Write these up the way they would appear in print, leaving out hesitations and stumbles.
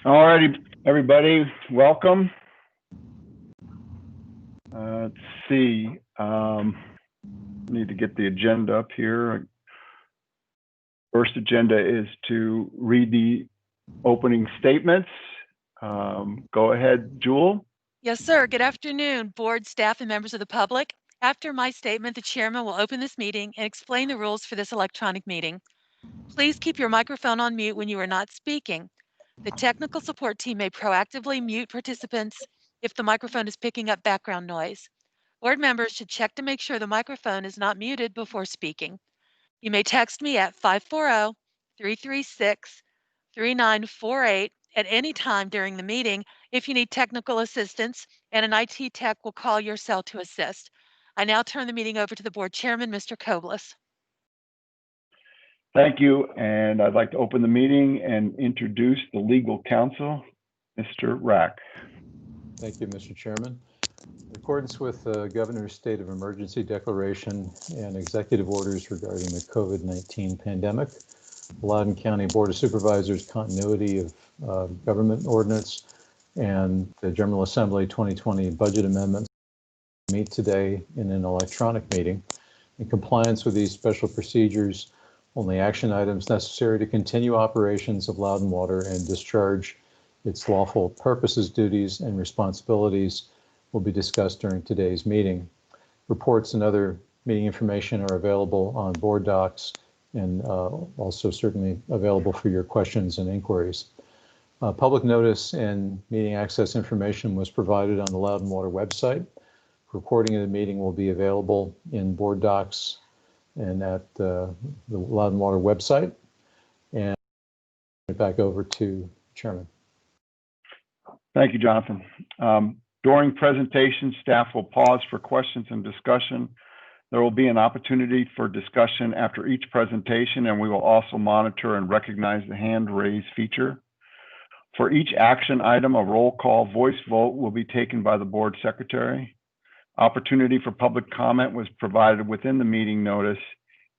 All righty, everybody, welcome. Let's see. Need to get the agenda up here. First agenda is to read the opening statements. Go ahead, Jewel. Yes, sir. Good afternoon, board, staff, and members of the public. After my statement, the chairman will open this meeting and explain the rules for this electronic meeting. Please keep your microphone on mute when you are not speaking. The technical support team may proactively mute participants if the microphone is picking up background noise. Board members should check to make sure the microphone is not muted before speaking. You may text me at 540-336-3948 at any time during the meeting if you need technical assistance, and an IT tech will call your cell to assist. I now turn the meeting over to the board chairman, Mr. Kobliss. Thank you, and I'd like to open the meeting and introduce the legal counsel, Mr. Rack. Thank you, Mr. Chairman. In accordance with the Governor's State of Emergency Declaration and executive orders regarding the COVID-19 pandemic, the Loudoun County Board of Supervisors continuity of government ordinance and the General Assembly 2020 budget amendments meet today in an electronic meeting. In compliance with these special procedures, only action items necessary to continue operations of Loudoun Water and discharge its lawful purposes, duties, and responsibilities will be discussed during today's meeting. Reports and other meeting information are available on board docs and also certainly available for your questions and inquiries. Public notice and meeting access information was provided on the Loudoun Water website. Recording of the meeting will be available in board docs and at the Loudoun Water website. And back over to Chairman. Thank you, Jonathan. During presentation, staff will pause for questions and discussion. There will be an opportunity for discussion after each presentation, and we will also monitor and recognize the hand raise feature. For each action item, a roll call voice vote will be taken by the board secretary. Opportunity for public comment was provided within the meeting notice.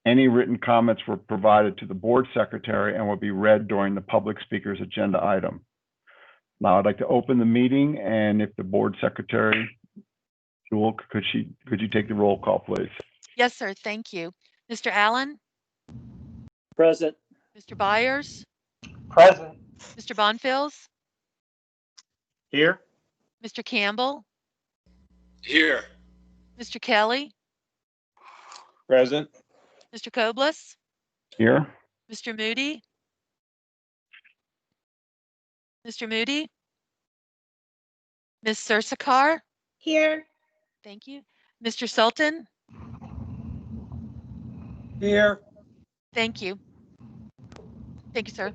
Any written comments were provided to the board secretary and will be read during the public speaker's agenda item. Now I'd like to open the meeting, and if the board secretary, Jewel, could you take the roll call, please? Yes, sir. Thank you. Mr. Allen? Present. Mr. Byers? Present. Mr. Bonfils? Here. Mr. Campbell? Here. Mr. Kelly? Present. Mr. Kobliss? Here. Mr. Moody? Mr. Moody? Ms. Sursakar? Here. Thank you. Mr. Sultan? Here. Thank you. Thank you, sir.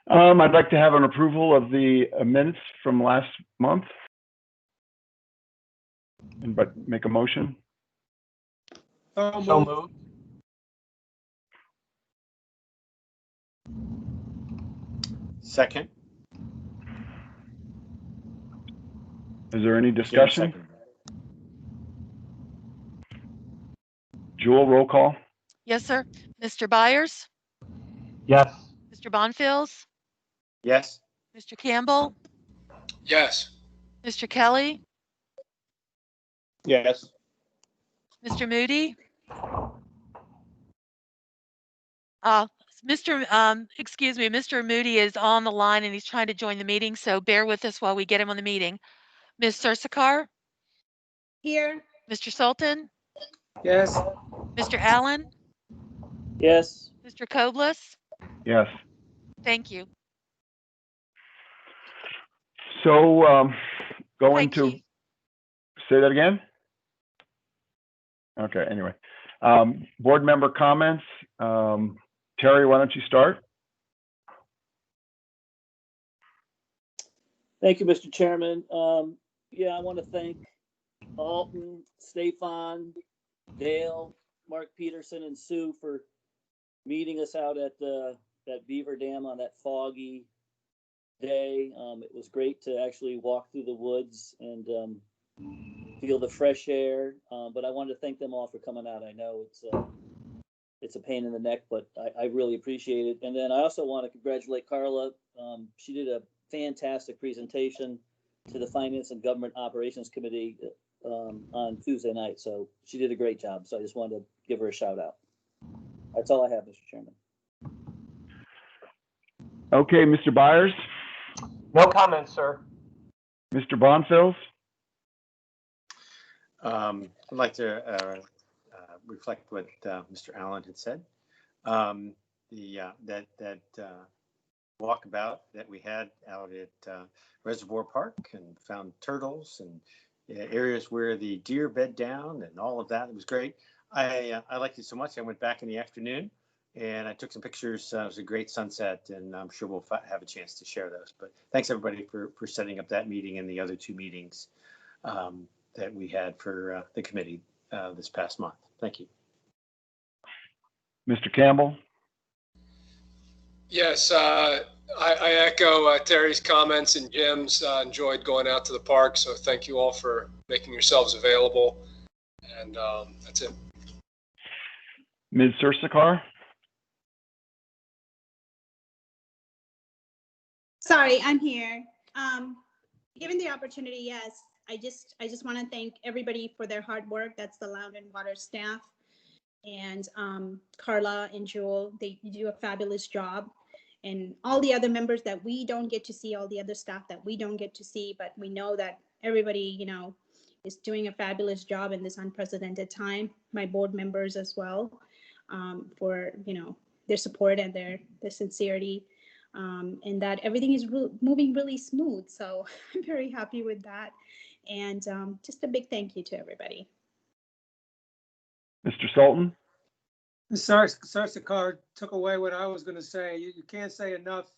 I'd like to have an approval of the minutes from last month. But make a motion. So moved. Second. Is there any discussion? Jewel, roll call. Yes, sir. Mr. Byers? Yes. Mr. Bonfils? Yes. Mr. Campbell? Yes. Mr. Kelly? Yes. Mr. Moody? Excuse me, Mr. Moody is on the line and he's trying to join the meeting, so bear with us while we get him on the meeting. Ms. Sursakar? Here. Mr. Sultan? Yes. Mr. Allen? Yes. Mr. Kobliss? Yes. Thank you. So going Thank to you. say that again. Okay. Anyway, board member comments. Terry, why don't you start? Thank you, Mr. Chairman. Yeah, I want to thank Alton, Stefan, Dale, Mark Peterson, and Sue for meeting us out at that Beaver Dam on that foggy day. It was great to actually walk through the woods and feel the fresh air. But I wanted to thank them all for coming out. I know it's a pain in the neck, but I really appreciate it. And then I also want to congratulate Carla. She did a fantastic presentation to the Finance and Government Operations Committee on Tuesday night. So she did a great job. So I just wanted to give her a shout out. That's all I have, Mr. Chairman. Okay, Mr. Byers, No comments, sir. Mr. Bonfils. I'd like to reflect what Mr. Allen had said. That walkabout that we had out at Reservoir Park and found turtles and areas where the deer bed down and all of that. It was great. I liked it so much. I went back in the afternoon and I took some pictures. It was a great sunset, and I'm sure we'll have a chance to share those. But thanks everybody for setting up that meeting and the other two meetings that we had for the committee this past month. Thank you. Mr. Campbell. Yes, I echo Terry's comments and Jim's. Enjoyed going out to the park, so thank you all for making yourselves available. And that's it. Ms. Sursakar. Sorry, I'm here. Given the opportunity, yes, I just want to thank everybody for their hard work. That's the Land and Water staff, and Carla and Jewel. They do a fabulous job, and all the other members that we don't get to see, all the other staff that we don't get to see, but we know that everybody, is doing a fabulous job in this unprecedented time. My board members as well, for their support and their sincerity. And that everything is moving really smooth. So I'm very happy with that. And just a big thank you to everybody. Mr. Sultan. Sarsakar took away what I was going to say. You can't say enough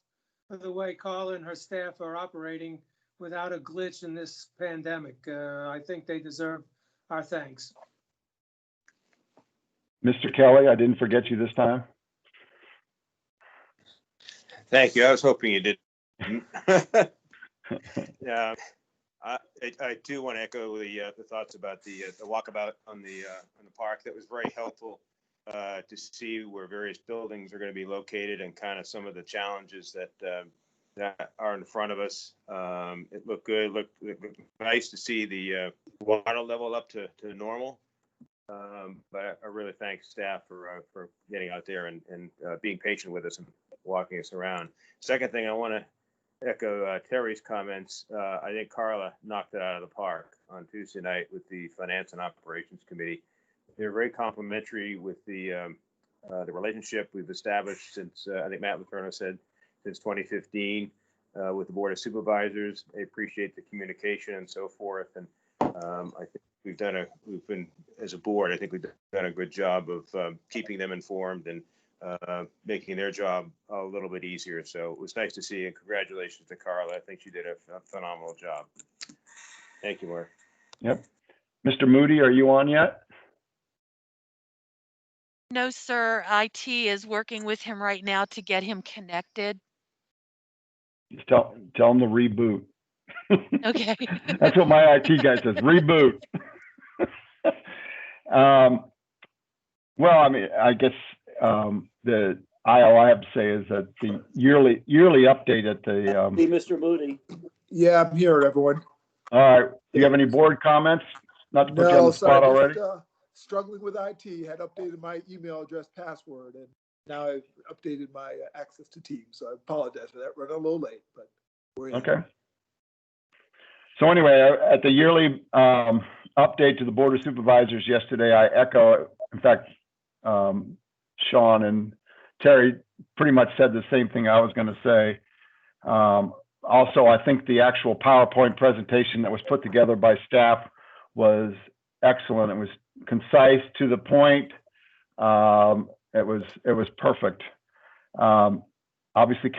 for the way Carla and her staff are operating without a glitch in this pandemic. I think they deserve our thanks. Mr. Kelly, I didn't forget you this time. Thank you. I was hoping you didn't. I do want to echo the thoughts about the walkabout on the park. That was very helpful to see where various buildings are going to be located and kind of some of the challenges that are in front of us. It looked good. Looked nice to see the water level up to normal. But I really thank staff for getting out there and being patient with us and walking us around. Second thing, I want to echo Terry's comments. I think Carla knocked it out of the park on Tuesday night with the Finance and Operations Committee. They're very complimentary with the relationship we've established since, I think Matt Letourneau said, since 2015 with the Board of Supervisors. They appreciate the communication and so forth. And I think we've been, as a board, I think we've done a good job of keeping them informed and making their job a little bit easier. So it was nice to see, and congratulations to Carla. I think she did a phenomenal job. Thank you, Mark. Yep. Mr. Moody, are you on yet? No, sir. IT is working with him right now to get him connected. Just tell him to reboot. Okay. That's what my IT guy says, reboot. Well, I mean, I guess the all I have to say is that the yearly update at the Hey, Mr. Moody. Yeah, I'm here, everyone. all right. Do you have any board comments? Not to put you on the spot already. Just, struggling with IT, had updated my email address password, and now I've updated my access to Teams. So I apologize for that. Running a little late, but we're in. Okay. So anyway, at the yearly update to the Board of Supervisors yesterday, I echo, in fact, Sean and Terry pretty much said the same thing I was going to say. Also, I think the actual PowerPoint presentation that was put together by staff was excellent. It was concise, to the point. It was perfect. Obviously,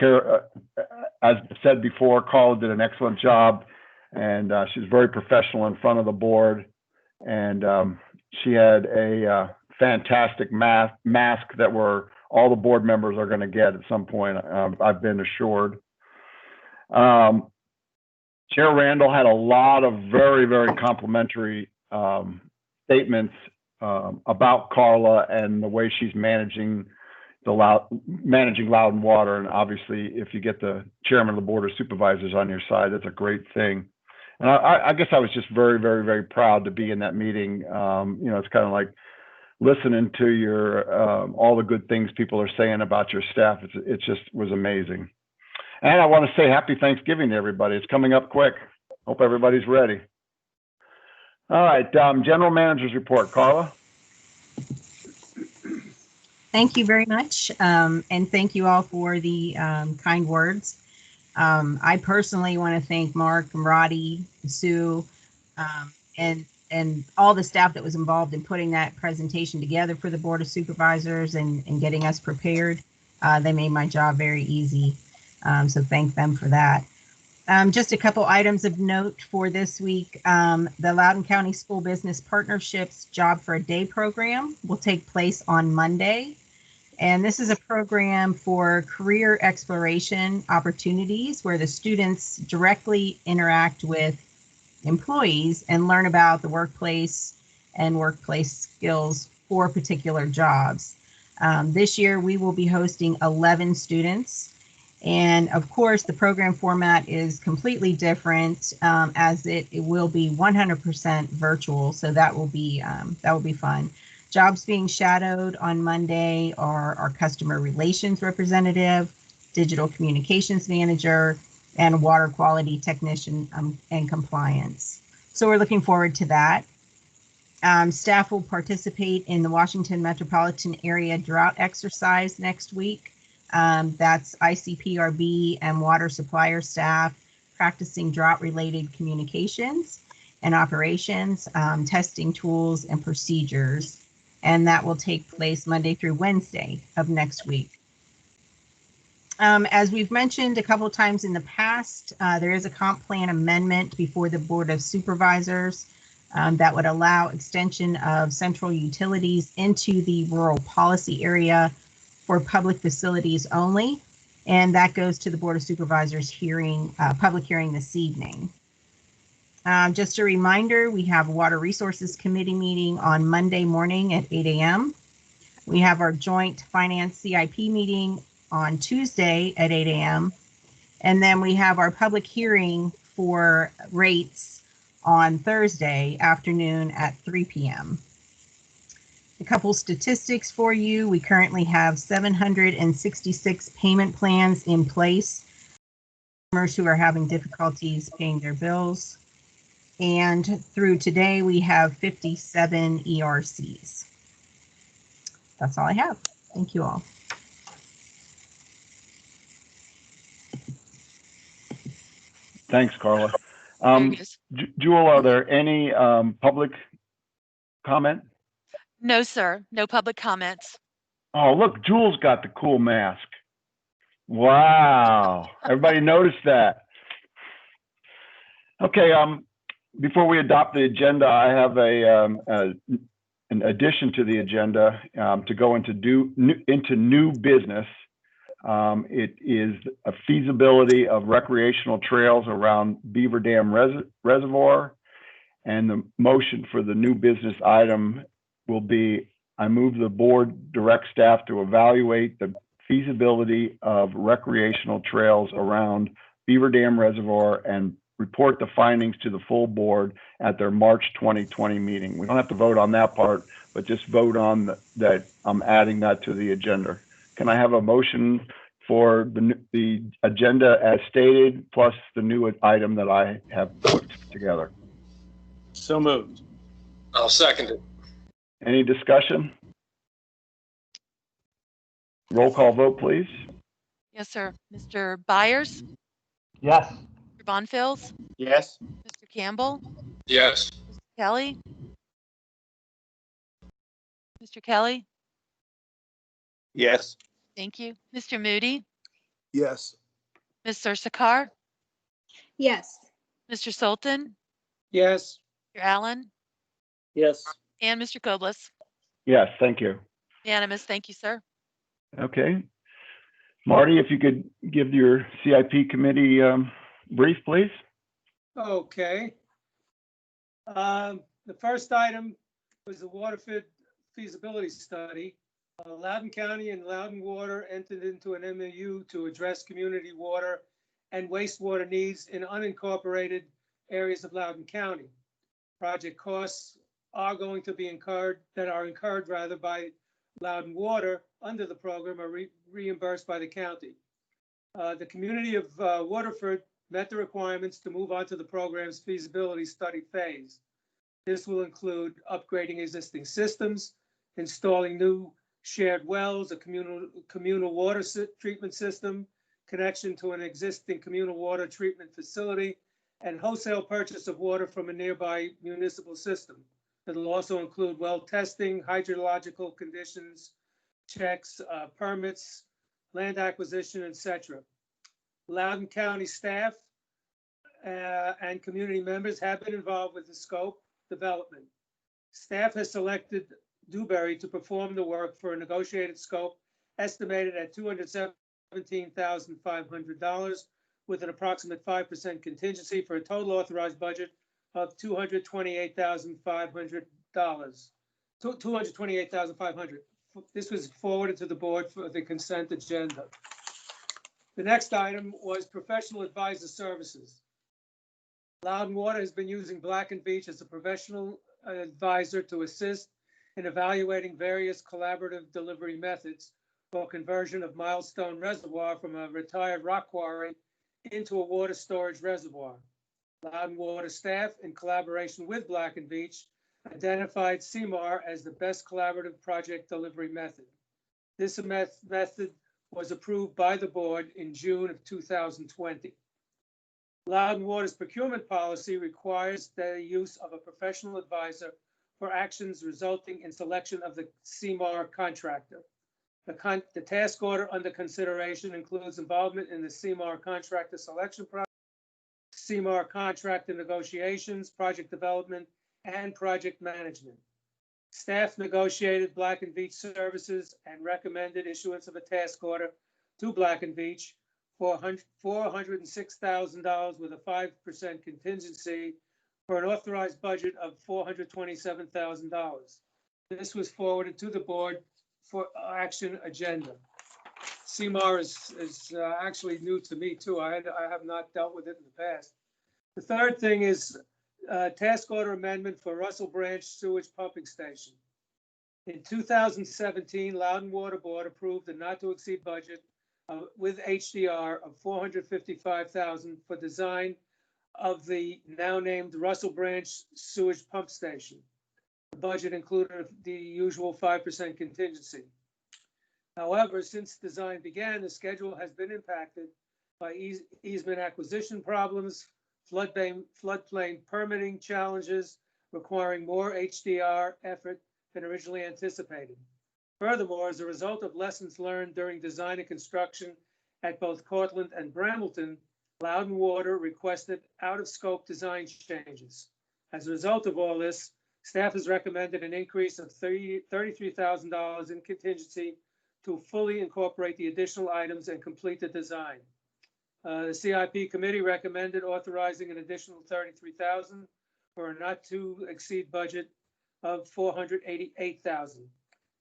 as said before, Carla did an excellent job, and she was very professional in front of the board. And she had a fantastic mask that all the board members are going to get at some point. I've been assured. Chair Randall had a lot of very, very complimentary statements about Carla and the way she's managing Loudon Water. And obviously, if you get the chairman of the board of supervisors on your side, that's a great thing. And I guess I was just very, very, very proud to be in that meeting. It's kind of like listening to your all the good things people are saying about your staff. It just was amazing. And I want to say happy Thanksgiving to everybody. It's coming up quick. Hope everybody's ready. All right, general manager's report, Carla. Thank you very much. And thank you all for the kind words. I personally want to thank Mark, Roddy, Sue, and all the staff that was involved in putting that presentation together for the Board of Supervisors and getting us prepared. They made my job very easy. So thank them for that. Just a couple items of note for this week. The Loudoun County School Business Partnerships Job for a Day program will take place on Monday. And this is a program for career exploration opportunities where the students directly interact with employees and learn about the workplace and workplace skills for particular jobs. This year, we will be hosting 11 students. And of course, the program format is completely different as it will be 100% virtual. So that will be fun. Jobs being shadowed on Monday are our customer relations representative, digital communications manager, and water quality technician and compliance. So we're looking forward to that. Staff will participate in the Washington Metropolitan Area Drought Exercise next week. That's ICPRB and water supplier staff practicing drought-related communications and operations, testing tools and procedures. And that will take place Monday through Wednesday of next week. As we've mentioned a couple times in the past, there is a comp plan amendment before the Board of Supervisors that would allow extension of central utilities into the rural policy area for public facilities only. And that goes to the Board of Supervisors public hearing this evening. Just a reminder, we have a Water Resources Committee meeting on Monday morning at 8 a.m. We have our joint finance CIP meeting on Tuesday at 8 a.m. And then we have our public hearing for rates on Thursday afternoon at 3 p.m. A couple statistics for you. We currently have 766 payment plans in place for customers who are having difficulties paying their bills. And through today, we have 57 ERCs. That's all I have. Thank you all. Thanks, Carla. There it is. Jewel, are there any public comment? No, sir. No public comments. Oh, look, Jewel's got the cool mask. Wow. Everybody noticed that. Okay, before we adopt the agenda, I have an addition to the agenda to go into new business. It is a feasibility of recreational trails around Beaver Dam Reservoir. And the motion for the new business item will be, I move the board direct staff to evaluate the feasibility of recreational trails around Beaver Dam Reservoir and report the findings to the full board at their March 2020 meeting. We don't have to vote on that part, but just vote on that I'm adding that to the agenda. Can I have a motion for the agenda as stated, plus the new item that I have put together? So moved. I'll second it. Any discussion? Roll call vote, please. Yes, sir. Mr. Byers? Yes. Mr. Bonfils? Yes. Mr. Campbell? Yes. Mr. Kelly? Mr. Kelly? Yes. Thank you. Mr. Moody? Yes. Ms. Sursakar? Yes. Mr. Sultan? Yes. Mr. Allen? Yes. And Mr. Koblis? Yes, thank you. Unanimous. Thank you, sir. Okay. Marty, if you could give your CIP committee brief, please. Okay. The first item was the Waterford feasibility study. Loudoun County and Loudoun Water entered into an MOU to address community water and wastewater needs in unincorporated areas of Loudoun County. Project costs are going to be incurred by Loudoun Water under the program are reimbursed by the county. The community of Waterford met the requirements to move on to the program's feasibility study phase. This will include upgrading existing systems, installing new shared wells, a communal water treatment system, connection to an existing communal water treatment facility, and wholesale purchase of water from a nearby municipal system. It'll also include well testing, hydrological conditions, checks, permits, land acquisition, etc. Loudoun County staff and community members have been involved with the scope development. Staff has selected Dewberry to perform the work for a negotiated scope estimated at $217,500 with an approximate 5% contingency for a total authorized budget of $228,500. $228,500. This was forwarded to the board for the consent agenda. The next item was professional advisor services. Loudoun Water has been using Black & Veatch as a professional advisor to assist in evaluating various collaborative delivery methods for conversion of Milestone Reservoir from a retired rock quarry into a water storage reservoir. Loudoun Water staff, in collaboration with Black & Veatch, identified CMAR as the best collaborative project delivery method. This method was approved by the board in June of 2020. Loudoun Water's procurement policy requires the use of a professional advisor for actions resulting in selection of the CMAR contractor. The task order under consideration includes involvement in the CMAR contractor selection process, CMAR contractor negotiations, project development, and project management. Staff negotiated Black & Veatch services and recommended issuance of a task order to Black & Veatch for $406,000 with a 5% contingency for an authorized budget of $427,000. This was forwarded to the board for action agenda. CMAR is actually new to me too. I have not dealt with it in the past. The third thing is task order amendment for Russell Branch Sewage Pumping Station. In 2017, Loudoun Water Board approved a not to exceed budget with HDR of $455,000 for design of the now named Russell Branch Sewage Pump Station. The budget included the usual 5% contingency. However, since design began, the schedule has been impacted by easement acquisition problems, floodplain permitting challenges requiring more HDR effort than originally anticipated. Furthermore, as a result of lessons learned during design and construction at both Cortland and Brambleton, Loudoun Water requested out-of-scope design changes. As a result of all this, staff has recommended an increase of $33,000 in contingency to fully incorporate the additional items and complete the design. The CIP committee recommended authorizing an additional $33,000 for a not to exceed budget of $488,000.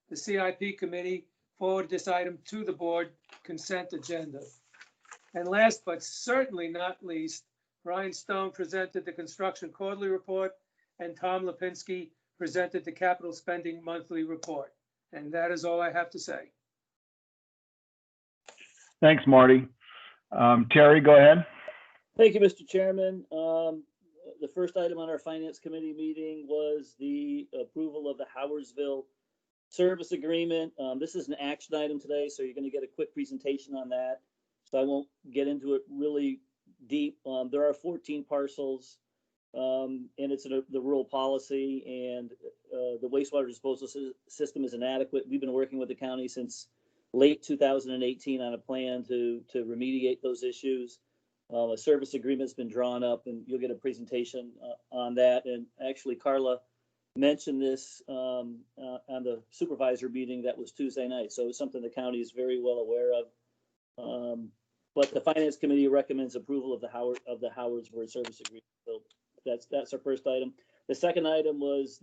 The CIP committee forwarded this item to the board consent agenda. And last but certainly not least, Brian Stone presented the construction quarterly report and Tom Lipinski presented the capital spending monthly report. And that is all I have to say. Thanks, Marty. Terry, go ahead. Thank you, Mr. Chairman. The first item on our Finance Committee meeting was the approval of the Howardsville service agreement. This is an action item today, so you're going to get a quick presentation on that. So I won't get into it really deep. There are 14 parcels, and it's the rural policy, and the wastewater disposal system is inadequate. We've been working with the county since late 2018 on a plan to remediate those issues. A service agreement's been drawn up, and you'll get a presentation on that. And actually, Carla mentioned this on the supervisor meeting that was Tuesday night. So it's something the county is very well aware of. But the Finance Committee recommends approval of the Howardsville service agreement. So that's our first item. The second item was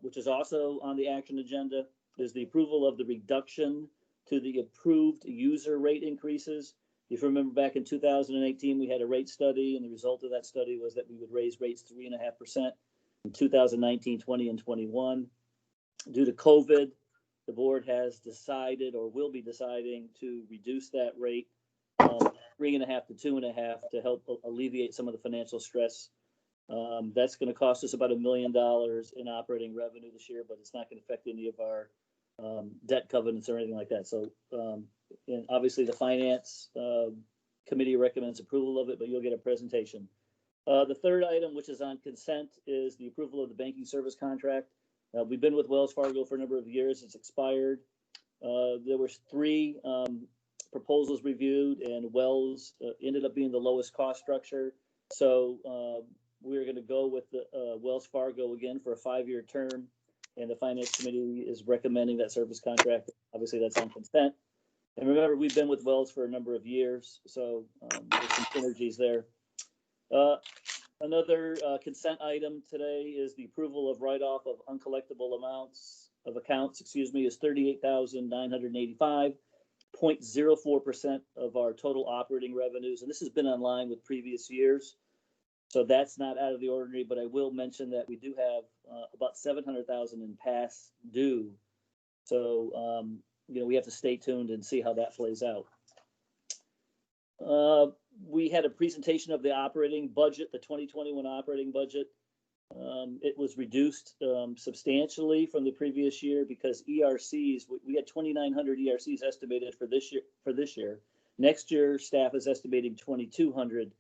which is also on the action agenda, is the approval of the reduction to the approved user rate increases. If you remember back in 2018, we had a rate study, and the result of that study was that we would raise rates 3.5% in 2019, 20, and 21. Due to COVID, the board has decided, or will be deciding, to reduce that rate 3.5 to 2.5 to help alleviate some of the financial stress. That's going to cost us about $1 million in operating revenue this year, but it's not going to affect any of our debt covenants or anything like that. So, and obviously the finance committee recommends approval of it, but you'll get a presentation. The third item, which is on consent, is the approval of the banking service contract. We've been with Wells Fargo for a number of years. It's expired. There were 3 proposals reviewed, and Wells ended up being the lowest cost structure. So we're going to go with the Wells Fargo again for a 5-year term, and the finance committee is recommending that service contract. Obviously, that's on consent. And remember, we've been with Wells for a number of years, so there's some synergies there. Another consent item today is the approval of write-off of uncollectible amounts of accounts, is $38,985, 0.04% of our total operating revenues. And this has been in line with previous years. So that's not out of the ordinary, but I will mention that we do have about $700,000 in past due. So, we have to stay tuned and see how that plays out. We had a presentation of the operating budget, the 2021 operating budget. It was reduced substantially from the previous year because ERCs, we had 2,900 ERCs estimated for this year. Next year, staff is estimating 2,200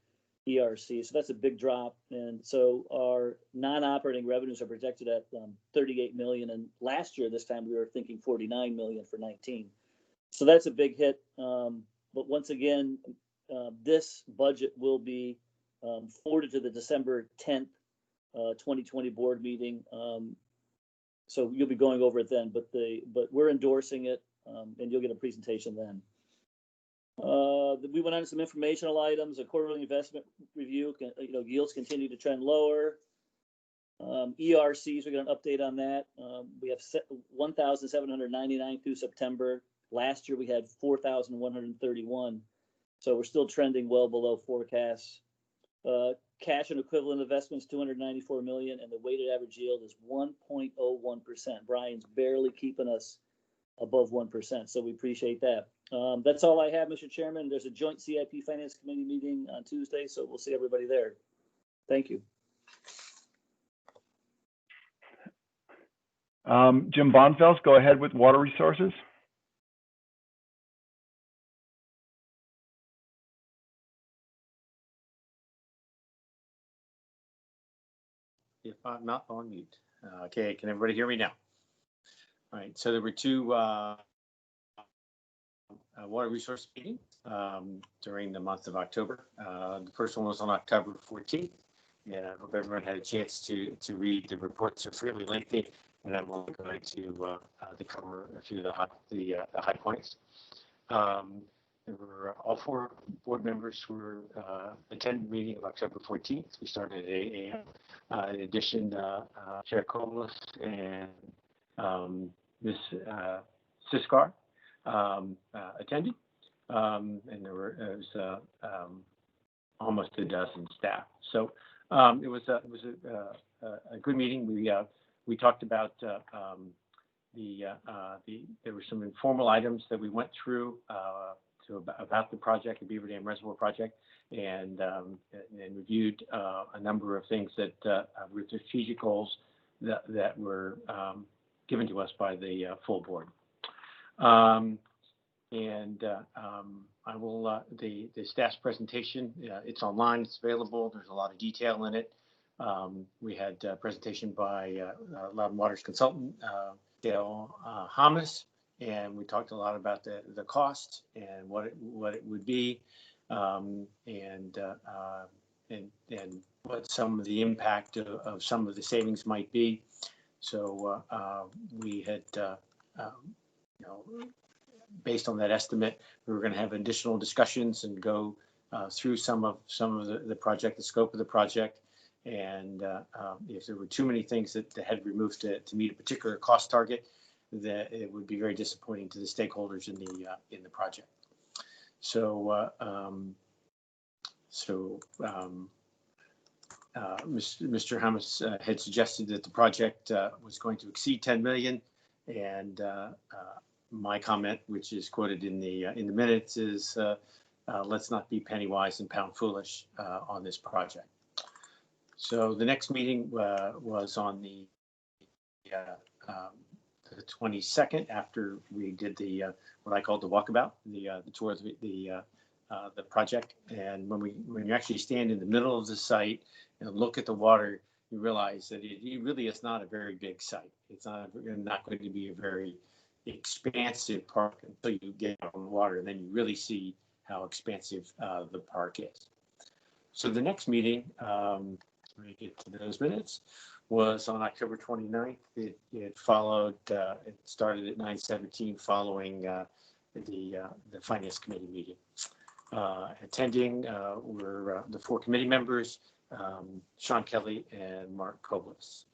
ERCs, so that's a big drop. And so our non-operating revenues are projected at 38 million, and last year this time we were thinking 49 million for 19. So that's a big hit. But once again, this budget will be forwarded to the December 10th, 2020 board meeting. So you'll be going over it then, but we're endorsing it, and you'll get a presentation then. We went on to some informational items. A quarterly investment review. Yields continue to trend lower. ERCs, we got an update on that. We have 1,799 through September. Last year we had 4,131. So we're still trending well below forecasts. Cash and equivalent investments, 294 million, and the weighted average yield is 1.01%. Brian's barely keeping us above 1%, so we appreciate that. That's all I have, Mr. Chairman. There's a joint CIP Finance Committee meeting on Tuesday, so we'll see everybody there. Thank you. Jim Bonfels, go ahead with water resources. If I'm not on mute. Okay, can everybody hear me now? All right, so there were 2 water resource meetings during the month of October. The first one was on October 14th, and I hope everyone had a chance to read the reports. Are fairly lengthy, and I'm only going to cover a few of the high points. There were all 4 board members who attended the meeting of October 14th. We started at 8 a.m. In addition, Chair Kolis and Ms. Siskar attended, and there was almost a dozen staff. So it was a good meeting. We talked about there were some informal items that we went through about the project, the Beaver Dam Reservoir project, and reviewed a number of things that were strategic goals that were given to us by the full board. I will the staff's presentation. It's online. It's available. There's a lot of detail in it. We had a presentation by Loudon Water's consultant, Dale Hamas, and we talked a lot about the cost and what it would be, and what some of the impact of some of the savings might be. So we had, based on that estimate, we were going to have additional discussions and go through some of the project, the scope of the project, And if there were too many things that had removed to meet a particular cost target, that it would be very disappointing to the stakeholders in the project. So Mr. Hamas had suggested that the project was going to exceed 10 million, and my comment, which is quoted in the minutes, is let's not be penny wise and pound foolish on this project. So the next meeting was on the 22nd, after we did the what I called the walkabout, the tour of the project. And when you actually stand in the middle of the site and look at the water, you realize that it really is not a very big site. It's not going to be a very expansive park until you get out on the water, and then you really see how expansive the park is. So the next meeting, let me get to those minutes, was on October 29th. It followed, it started at 9:17 following the Finance Committee meeting. Attending were the 4 committee members, Sean Kelly and Mark Koblis.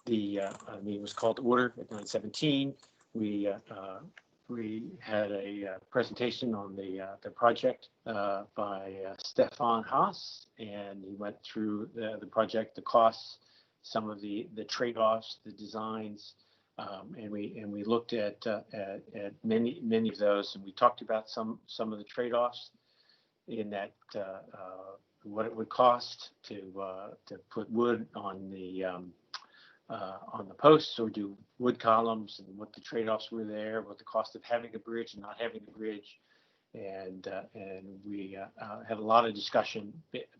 The meeting was called to order at 9:17. We had a presentation on the project by Stefan Haas, and he went through the project, the costs, some of the trade-offs, the designs, and we looked at many of those, and we talked about some of the trade-offs in that what it would cost to put wood on the posts or do wood columns, and what the trade-offs were there, what the cost of having a bridge and not having a bridge, and we had a lot of discussion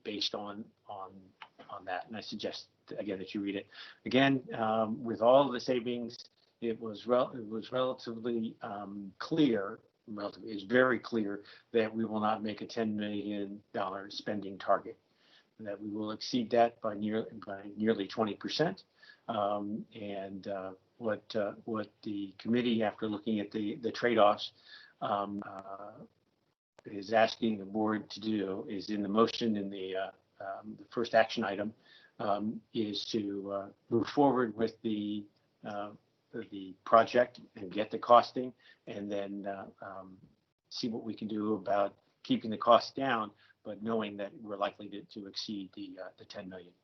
based on that. And I suggest again that you read it again. With all of the savings, it was relatively clear. It's very clear that we will not make a $10 million spending target, that we will exceed that by nearly 20%. And what the committee, after looking at the trade-offs, is asking the board to do is in the motion in the first action item is to move forward with the project and get the costing, and then see what we can do about keeping the costs down, but knowing that we're likely to exceed the 10 million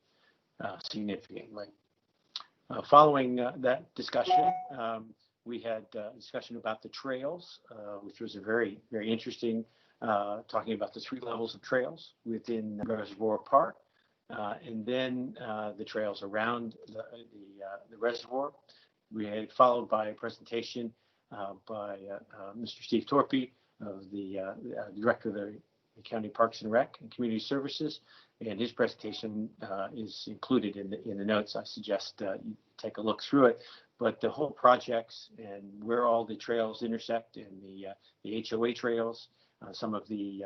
significantly. Following that discussion, we had a discussion about the trails, which was a very, very interesting, talking about the 3 levels of trails within Reservoir Park, and then the trails around the reservoir. We had followed by a presentation by Mr. Steve Torpy, of the Director of the County Parks and Rec and Community Services, and his presentation is included in the notes. I suggest you take a look through it. But the whole projects and where all the trails intersect, and the HOA trails, some of the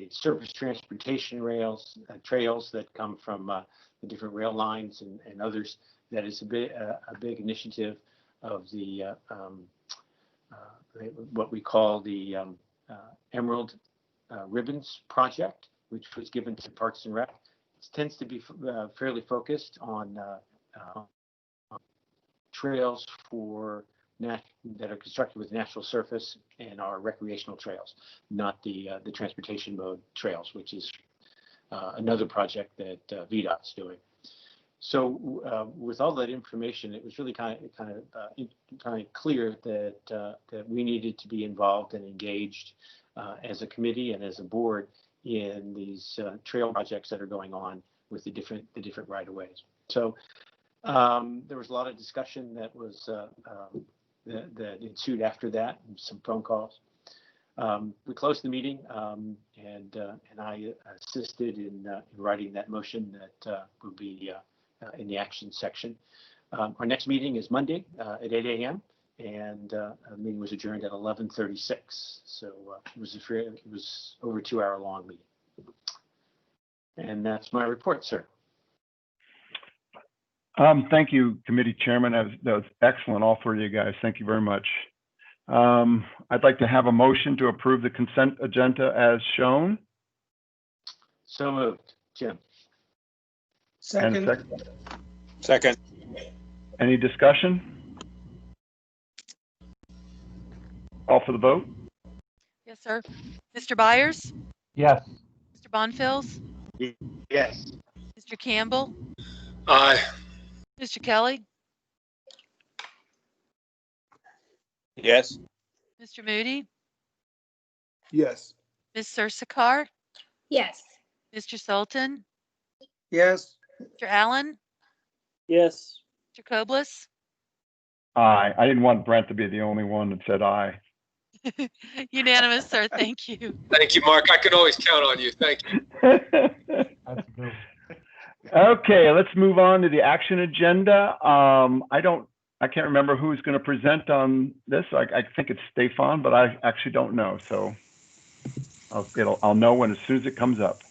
surface transportation trails that come from the different rail lines and others, that is a big initiative of the what we call the Emerald Ribbons project, which was given to Parks and Rec. It tends to be fairly focused on trails that are constructed with natural surface and are recreational trails, not the transportation mode trails, which is another project that VDOT's doing. So with all that information, it was really kind of clear that we needed to be involved and engaged as a committee and as a board in these trail projects that are going on with the different right-of-ways. So there was a lot of discussion that was that ensued after that, and some phone calls. We closed the meeting, and I assisted in writing that motion that would be in the action section. Our next meeting is Monday at 8 a.m. and the meeting was adjourned at 11:36. So it was over a 2-hour long meeting. And that's my report, sir. Thank you, Committee Chairman. That was excellent, all 3 of you guys. Thank you very much. I'd like to have a motion to approve the consent agenda as shown. So moved. Jim. And Second, Second. Any discussion? Call for the vote? Yes, sir. Mr. Byers? Yes. Mr. Bonfils? Yes. Mr. Campbell? Aye. Mr. Kelly? Yes. Mr. Moody? Yes. Ms. Sursakar? Yes. Mr. Sultan? yes. Mr. Allen? Yes. Mr. Koblis? Aye. I didn't want Brent to be the only one that said aye. Unanimous, sir. Thank you. Thank you, Mark. I can always count on you. Thank you. That's a good one. Okay, let's move on to the action agenda. I can't remember who's going to present on this. I think it's Stefan, but I actually don't know. So I'll know as soon as it comes up.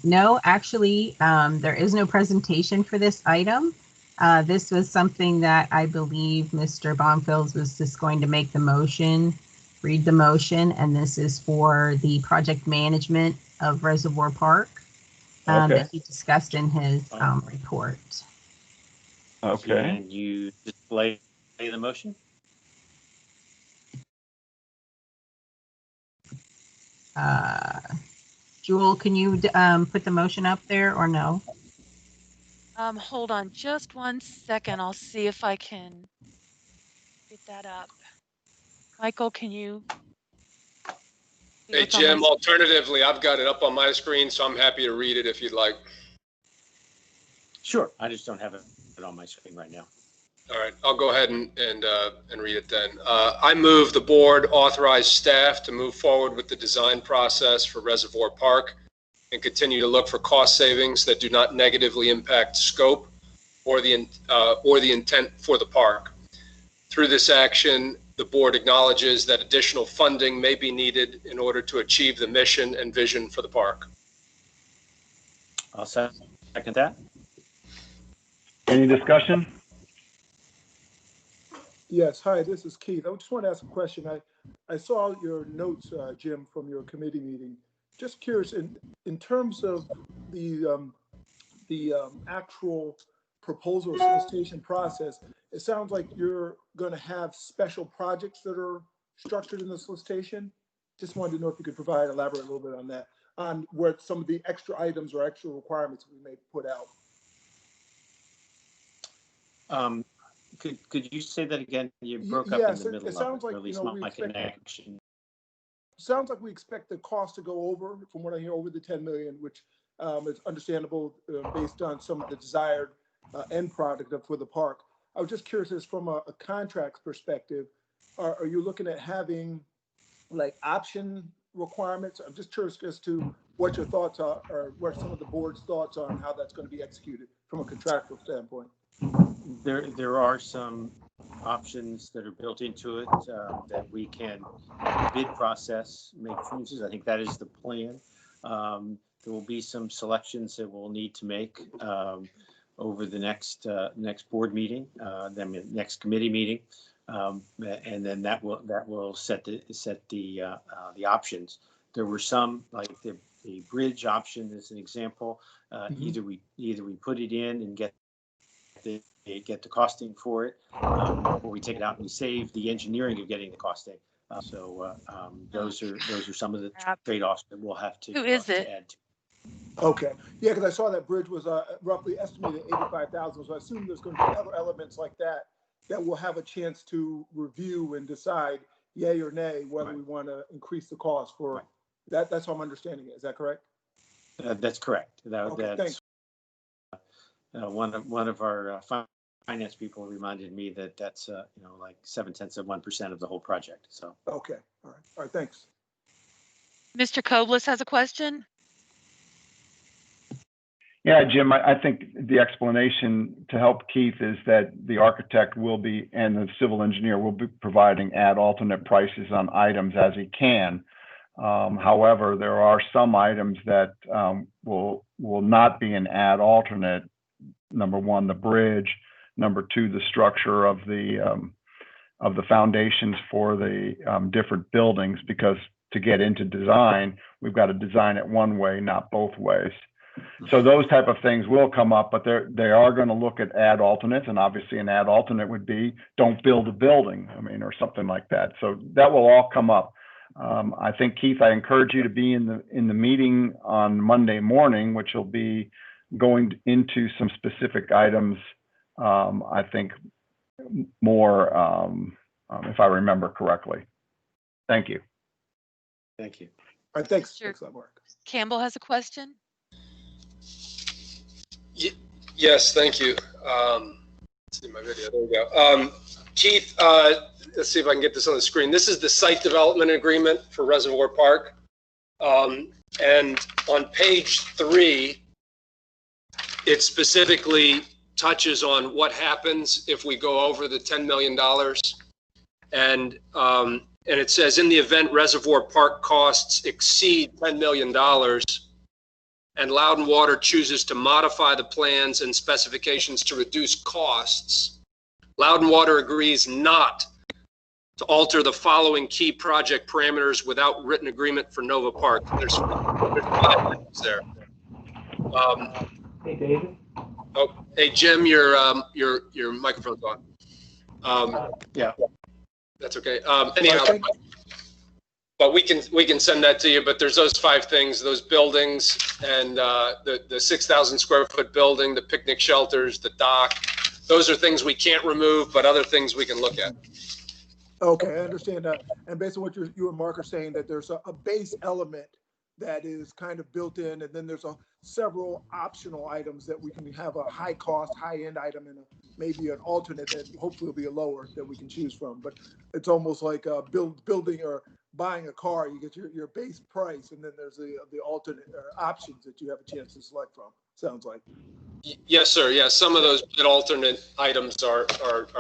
No, actually, there is no presentation for this item. This was something that I believe Mr. Bonfils was just going to make the motion, read the motion, and this is for the project management of Reservoir Park that he discussed in his report. Okay. And you display the motion? Jewel, can you put the motion up there or no? Hold on just 1 second. I'll see if I can get that up. Michael, can you? see Hey, what's on my Jim, alternatively, I've got it up on my screen, so I'm happy to read it if you'd like. Sure. I just don't have it on my screen right now. All right, I'll go ahead and read it then. I move the board authorize staff to move forward with the design process for Reservoir Park and continue to look for cost savings that do not negatively impact scope or the intent for the park. Through this action, the board acknowledges that additional funding may be needed in order to achieve the mission and vision for the park. I'll second that. Any discussion? Yes. Hi, this is Keith. I just want to ask a question. I saw your notes, Jim, from your committee meeting. Just curious, in terms of the actual proposal solicitation process, it sounds like you're going to have special projects that are structured in the solicitation. Just wanted to know if you could elaborate a little bit on that, on where some of the extra items or extra requirements we may put out. Could you say that again? You broke up Yes, in the middle it sounds of it. like, At least my connection. Sounds like we expect the cost to go over, from what I hear, over the 10 million, which is understandable based on some of the desired end product for the park. I was just curious, as from a contracts perspective, are you looking at having like option requirements? I'm just curious as to what your thoughts are, or what some of the board's thoughts are on how that's going to be executed from a contractual standpoint. There are some options that are built into it that we can bid process, make changes. I think that is the plan. There will be some selections that we'll need to make over the next board meeting, then next committee meeting, and then that will set the options. There were some, like the bridge option as an example. Either we put it in and get the costing for it, or we take it out and we save the engineering of getting the costing. Those are some of the trade-offs that we'll have to. Who is it? Add to. Okay, yeah, because I saw that bridge was roughly estimated 85,000. So I assume there's going to be other elements like that we'll have a chance to review and decide yay or nay whether we want to increase the cost for that. That's how I'm understanding it. Is that correct? That's correct. Okay, thanks. One of our finance people reminded me that's like 0.7% of the whole project. So okay, all right, thanks. Mr. Koblis has a question. Yeah, Jim, I think the explanation to help Keith is that the architect will be, and the civil engineer will be providing alternate prices on items as he can. However, there are some items that will not be an alternate. Number one, the bridge. Number two, the structure of the foundations for the different buildings, because to get into design, we've got to design it one way, not both ways. So those type of things will come up, but they are going to look at add alternates, and obviously an add alternate would be don't build a building, I mean, or something like that. So that will all come up. I think, Keith, I encourage you to be in the meeting on Monday morning, which will be going into some specific items. I think more, if I remember correctly. Thank you. Thank you. All right, thanks. Sure. Thanks a lot, Mark. Campbell has a question. Yes, thank you. Let's see my video. There we go. Keith, let's see if I can get this on the screen. This is the site development agreement for Reservoir Park. And on page 3, it specifically touches on what happens if we go over the $10 million. And it says, in the event Reservoir Park costs exceed $10 million, and Loudon Water chooses to modify the plans and specifications to reduce costs, Loudon Water agrees not to alter the following key project parameters without written agreement for Nova Park. There's 5 things there. Hey, David. Oh, hey, Jim, your microphone's on. Yeah. That's okay. Anyhow, but we can send that to you. But there's those 5 things: those buildings, and the 6,000 square foot building, the picnic shelters, the dock. Those are things we can't remove, but other things we can look at. Okay, I understand that. And based on what you and Mark are saying, that there's a base element that is kind of built in, and then there's several optional items that we can have a high cost, high end item, and maybe an alternate that hopefully will be a lower that we can choose from. But it's almost like building or buying a car. You get your base price, and then there's the alternate options that you have a chance to select from. Sounds like. Yes, sir. Yes, some of those alternate items are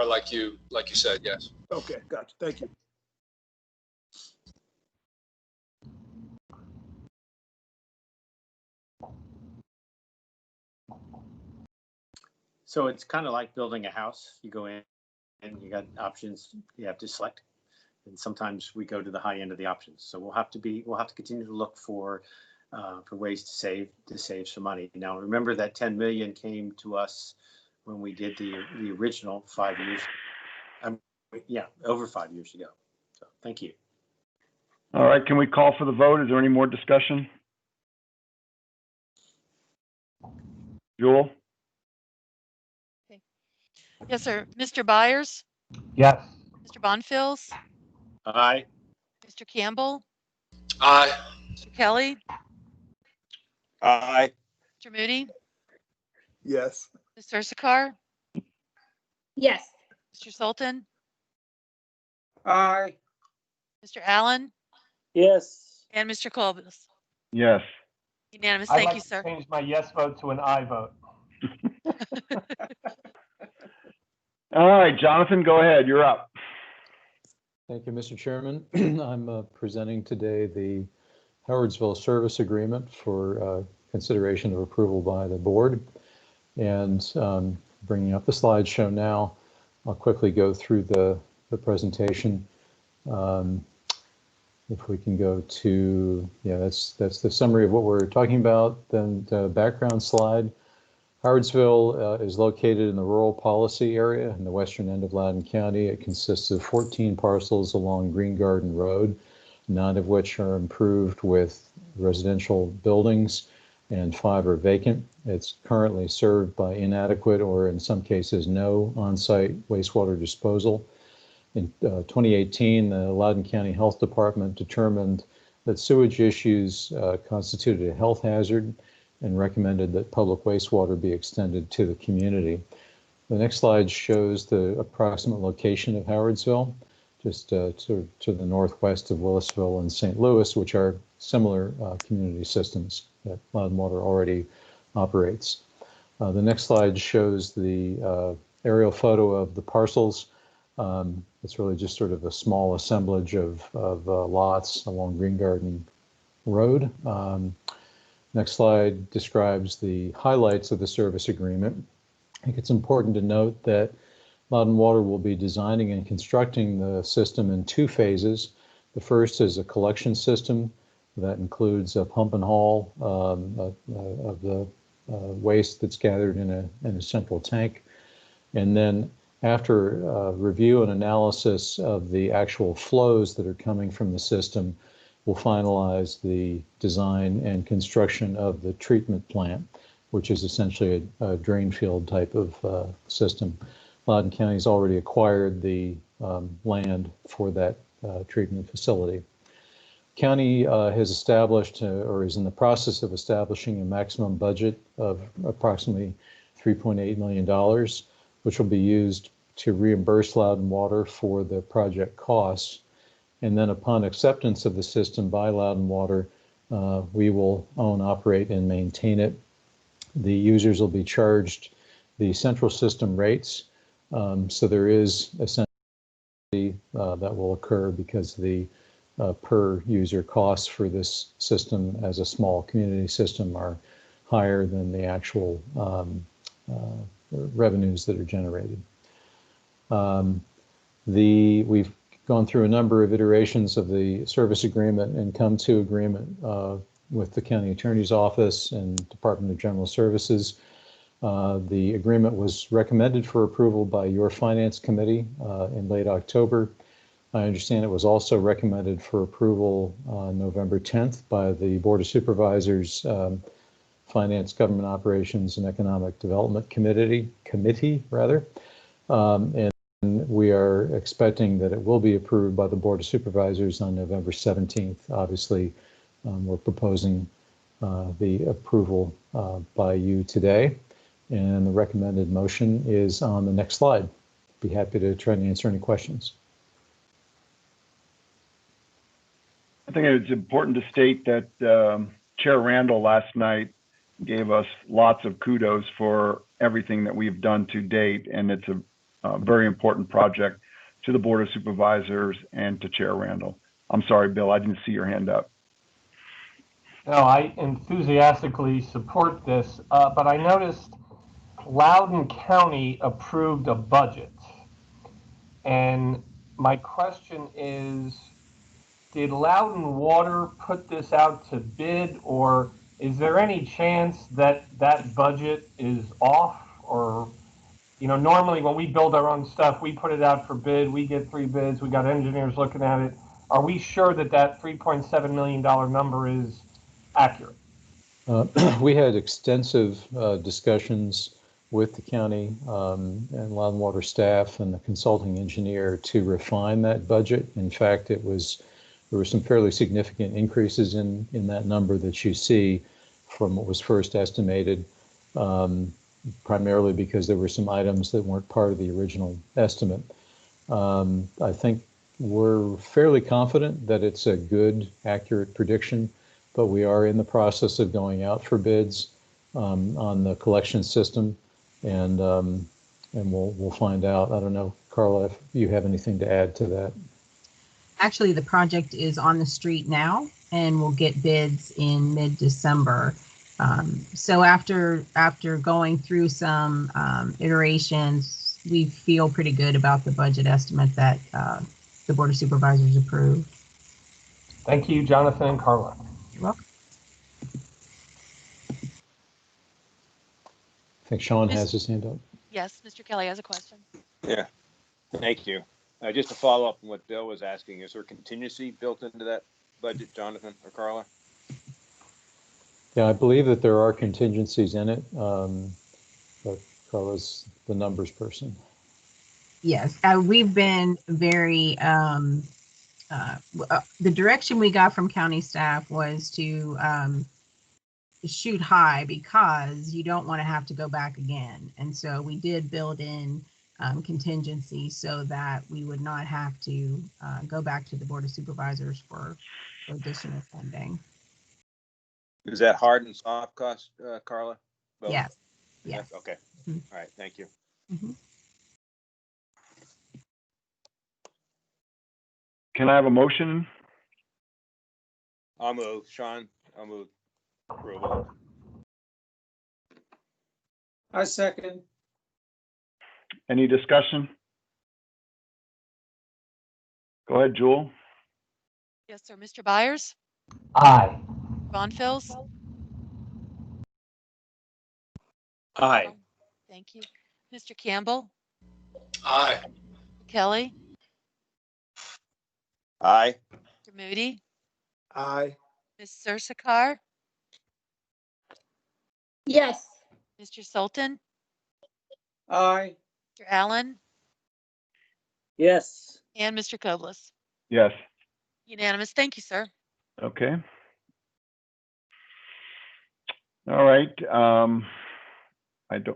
like you said. Yes. Okay, gotcha. Thank you. So it's kind of like building a house. You go in and you got options you have to select. And sometimes we go to the high end of the options. So we'll have to continue to look for ways to save some money. Now, remember that 10 million came to us when we did the original 5 years. Over 5 years ago. So thank you. All right, can we call for the vote? Is there any more discussion? Jewel? Yes, sir. Mr. Byers? Yes. Mr. Bonfils? Aye. Mr. Campbell? Aye. Mr. Kelly? Aye. Mr. Mooney? Yes. Ms. Ursakar? Yes. Mr. Sultan? Aye. Mr. Allen? Yes. And Mr. Colbus? Yes. Unanimous. I'd Thank like you, to sir. change my yes vote to an aye vote. All right, Jonathan, go ahead. You're up. Thank you, Mr. Chairman. I'm presenting today the Howardsville Service Agreement for consideration of approval by the board. And bringing up the slideshow now, I'll quickly go through the presentation. If we can go to, that's the summary of what we're talking about. Then the background slide. Howardsville is located in the rural policy area in the western end of Loudoun County. It consists of 14 parcels along Green Garden Road, 9 of which are improved with residential buildings and 5 are vacant. It's currently served by inadequate or in some cases no on-site wastewater disposal. In 2018, the Loudoun County Health Department determined that sewage issues constituted a health hazard and recommended that public wastewater be extended to the community. The next slide shows the approximate location of Howardsville, just to the northwest of Willisville and St. Louis, which are similar community systems that Loudon Water already operates. The next slide shows the aerial photo of the parcels. It's really just sort of a small assemblage of lots along Green Garden Road. Next slide describes the highlights of the service agreement. I think it's important to note that Loudon Water will be designing and constructing the system in 2 phases. The first is a collection system that includes a pump and haul of the waste that's gathered in a central tank. And then after review and analysis of the actual flows that are coming from the system, we'll finalize the design and construction of the treatment plant, which is essentially a drain field type of system. Loudoun County has already acquired the land for that treatment facility. County has established or is in the process of establishing a maximum budget of approximately $3.8 million, which will be used to reimburse Loudoun Water for the project costs. And then upon acceptance of the system by Loudoun Water, we will own, operate, and maintain it. The users will be charged the central system rates. So there is essentially that will occur because the per user costs for this system as a small community system are higher than the actual revenues that are generated. We've gone through a number of iterations of the service agreement and come to agreement with the County Attorney's Office and Department of General Services. The agreement was recommended for approval by your Finance Committee in late October. I understand it was also recommended for approval on November 10th by the Board of Supervisors, Finance, Government Operations, and Economic Development Committee, and we are expecting that it will be approved by the Board of Supervisors on November 17th. Obviously, we're proposing the approval by you today, and the recommended motion is on the next slide. Be happy to try and answer any questions. I think it's important to state that Chair Randall last night gave us lots of kudos for everything that we've done to date, and it's a very important project to the Board of Supervisors and to Chair Randall. I'm sorry, Bill, I didn't see your hand up. No, I enthusiastically support this, but I noticed Loudoun County approved a budget. And my question is, did Loudoun Water put this out to bid, or is there any chance that that budget is off? Or, you know, normally when we build our own stuff, we put it out for bid, we get 3 bids, we got engineers looking at it. Are we sure that that $3.7 million number is accurate? We had extensive discussions with the county and Loudoun Water staff and the consulting engineer to refine that budget. In fact, there were some fairly significant increases in that number that you see from what was first estimated, primarily because there were some items that weren't part of the original estimate. I think we're fairly confident that it's a good, accurate prediction, but we are in the process of going out for bids on the collection system, and we'll find out. I don't know, Carla, if you have anything to add to that. Actually, the project is on the street now, and we'll get bids in mid-December. So after going through some iterations, we feel pretty good about the budget estimate that the Board of Supervisors approved. Thank you, Jonathan and Carla. You're welcome. I think Sean has his hand up. Yes, Mr. Kelly has a question. Yeah, thank you. Just to follow up on what Bill was asking, is there contingency built into that budget, Jonathan or Carla? Yeah, I believe that there are contingencies in it, but Carla's the numbers person. Yes, we've been very, the direction we got from county staff was to shoot high because you don't want to have to go back again. And so we did build in contingency so that we would not have to go back to the Board of Supervisors for additional funding. Is that hard and soft cost, Carla? Both? Yes. Yes. Okay. Mm-hmm. All right. Thank you. Mm-hmm. Can I have a motion? I'll move. Sean, I'll move approval. I second. Any discussion? Go ahead, Jewel. Yes, sir. Mr. Byers? Aye. Bonfils? Aye. Thank you. Mr. Campbell? Aye. Kelly? Aye. Mr. Moody? Aye. Ms. Sursakar? Yes. Mr. Sultan? Aye. Mr. Allen? Yes. And Mr. Koblis? Yes. Unanimous. Thank you, sir. Okay. All right.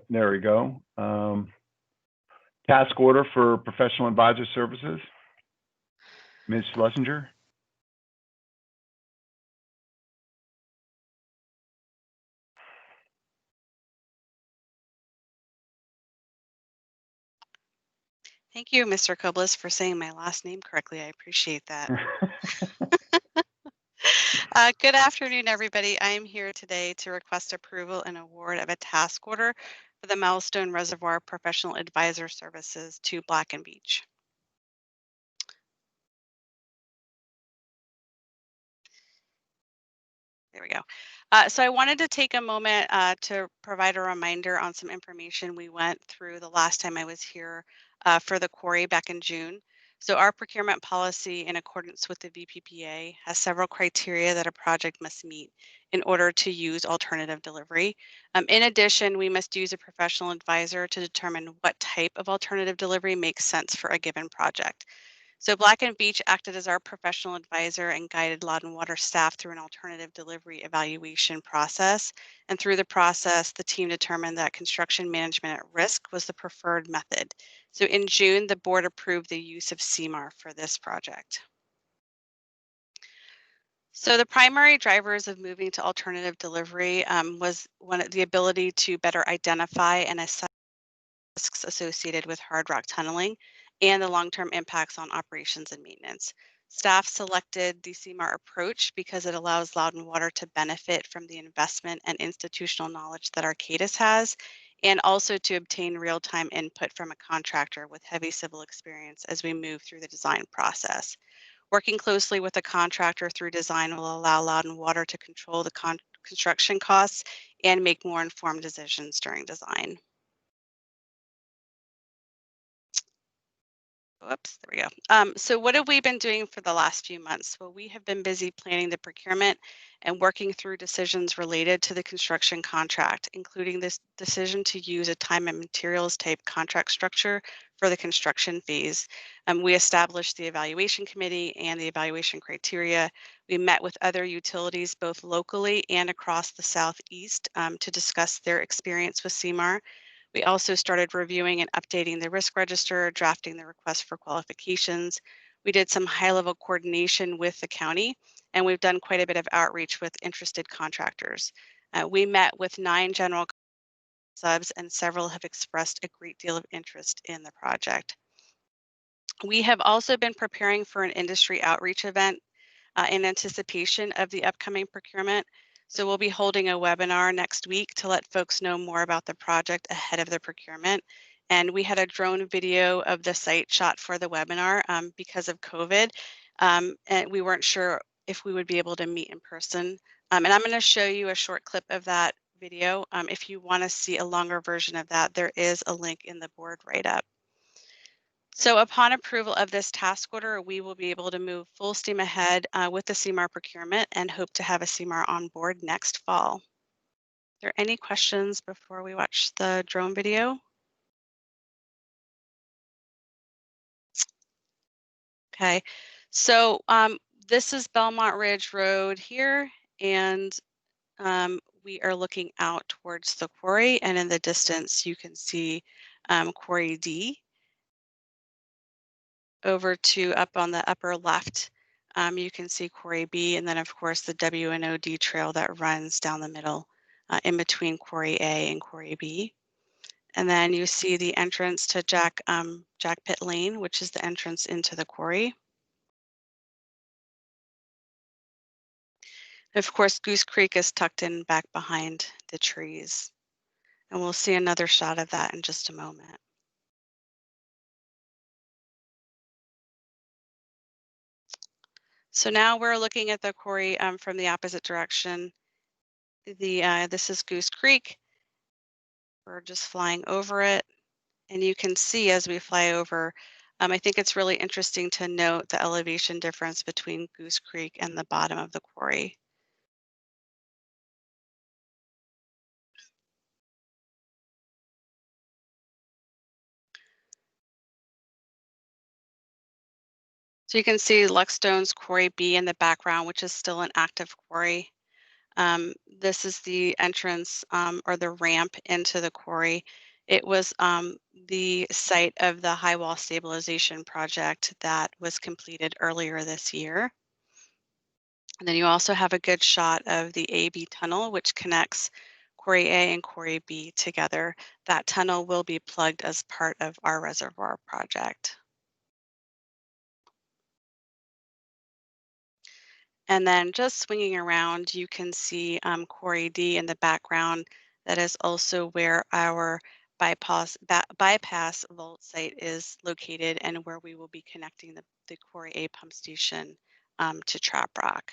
There we go. Task order for professional advisor services. Ms. Schlesinger. Thank you, Mr. Koblis, for saying my last name correctly. I appreciate that. Good afternoon, everybody. I am here today to request approval and award of a task order for the Milestone Reservoir Professional Advisor Services to Black and Beach. There we go. So I wanted to take a moment to provide a reminder on some information we went through the last time I was here for the Quarry back in June. So our procurement policy, in accordance with the VPPA, has several criteria that a project must meet in order to use alternative delivery. In addition, we must use a professional advisor to determine what type of alternative delivery makes sense for a given project. So Black and Beach acted as our professional advisor and guided Loudon Water staff through an alternative delivery evaluation process. And through the process, the team determined that construction management at risk was the preferred method. So in June, the board approved the use of CMAR for this project. So the primary drivers of moving to alternative delivery was the ability to better identify and assess risks associated with hard rock tunneling and the long-term impacts on operations and maintenance. Staff selected the CMAR approach because it allows Loudon Water to benefit from the investment and institutional knowledge that Arcadis has, and also to obtain real-time input from a contractor with heavy civil experience as we move through the design process. Working closely with a contractor through design will allow Loudon Water to control the construction costs and make more informed decisions during design. Whoops, there we go. So what have we been doing for the last few months? Well, we have been busy planning the procurement and working through decisions related to the construction contract, including this decision to use a time and materials type contract structure for the construction phase. We established the evaluation committee and the evaluation criteria. We met with other utilities, both locally and across the Southeast, to discuss their experience with CMAR. We also started reviewing and updating the risk register, drafting the request for qualifications. We did some high-level coordination with the county, and we've done quite a bit of outreach with interested contractors. We met with 9 general subs, and several have expressed a great deal of interest in the project. We have also been preparing for an industry outreach event in anticipation of the upcoming procurement. So we'll be holding a webinar next week to let folks know more about the project ahead of the procurement. And we had a drone video of the site shot for the webinar because of COVID. And we weren't sure if we would be able to meet in person. And I'm going to show you a short clip of that video. If you want to see a longer version of that, there is a link in the board write-up. So upon approval of this task order, we will be able to move full steam ahead with the CMAR procurement and hope to have a CMAR on board next fall. Are there any questions before we watch the drone video? Okay, so this is Belmont Ridge Road here, and we are looking out towards the quarry, and in the distance you can see Quarry D. Over to up on the upper left, you can see Quarry B, and then of course the W&OD trail that runs down the middle in between Quarry A and Quarry B. And then you see the entrance to Jack Pit Lane, which is the entrance into the quarry. Of course, Goose Creek is tucked in back behind the trees. And we'll see another shot of that in just a moment. So now we're looking at the quarry from the opposite direction. This is Goose Creek. We're just flying over it. And you can see as we fly over, I think it's really interesting to note the elevation difference between Goose Creek and the bottom of the quarry. So you can see Luckstone's Quarry B in the background, which is still an active quarry. This is the entrance or the ramp into the quarry. It was the site of the high wall stabilization project that was completed earlier this year. And then you also have a good shot of the AB tunnel, which connects Quarry A and Quarry B together. That tunnel will be plugged as part of our reservoir project. And then just swinging around, you can see Quarry D in the background. That is also where our bypass vault site is located and where we will be connecting the Quarry A pump station to trap rock.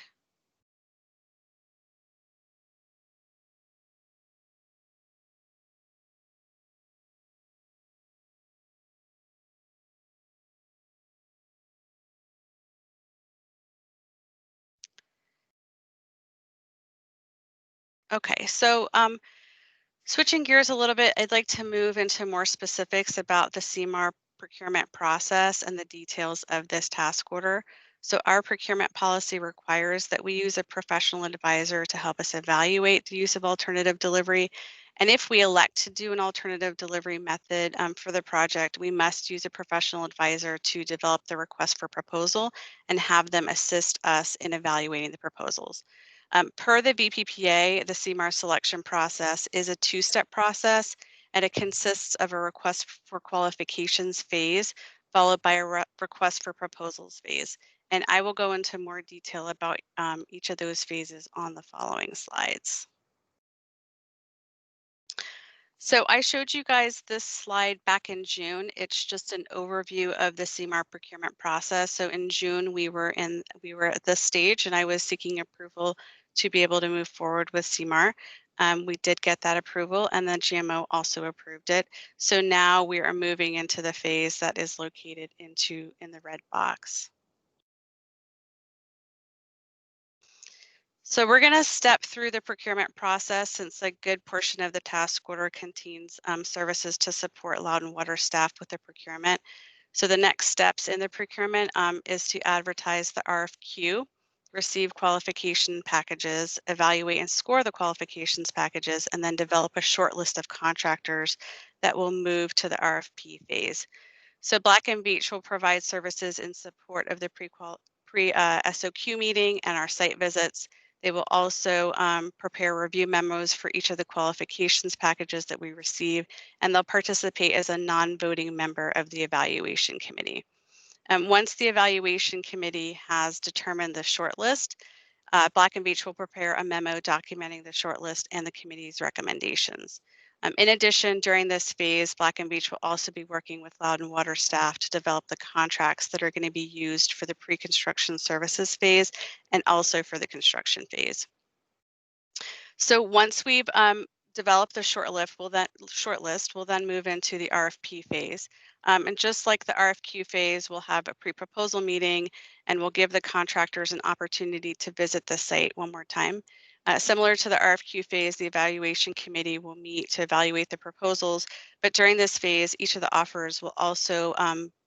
Okay, so switching gears a little bit, I'd like to move into more specifics about the CMAR procurement process and the details of this task order. So our procurement policy requires that we use a professional advisor to help us evaluate the use of alternative delivery. And if we elect to do an alternative delivery method for the project, we must use a professional advisor to develop the request for proposal and have them assist us in evaluating the proposals. Per the BPPA, the CMAR selection process is a two-step process, and it consists of a request for qualifications phase, followed by a request for proposals phase. And I will go into more detail about each of those phases on the following slides. So I showed you guys this slide back in June. It's just an overview of the CMAR procurement process. So in June, we were at this stage and I was seeking approval to be able to move forward with CMAR. We did get that approval and then GMO also approved it. So now we are moving into the phase that is located in the red box. So we're going to step through the procurement process since a good portion of the task order contains services to support Loudon Water staff with the procurement. So the next steps in the procurement is to advertise the RFQ, receive qualification packages, evaluate and score the qualifications packages, and then develop a short list of contractors that will move to the RFP phase. So Black & Veatch will provide services in support of the pre-SOQ meeting and our site visits. They will also prepare review memos for each of the qualifications packages that we receive, and they'll participate as a non-voting member of the evaluation committee. Once the evaluation committee has determined the shortlist, Black & Veatch will prepare a memo documenting the shortlist and the committee's recommendations. In addition, during this phase, Black & Veatch will also be working with Loudon Water staff to develop the contracts that are going to be used for the pre-construction services phase and also for the construction phase. So once we've developed the shortlist, we'll then move into the RFP phase. And just like the RFQ phase, we'll have a pre-proposal meeting and we'll give the contractors an opportunity to visit the site one more time. Similar to the RFQ phase, the evaluation committee will meet to evaluate the proposals, but during this phase, each of the offers will also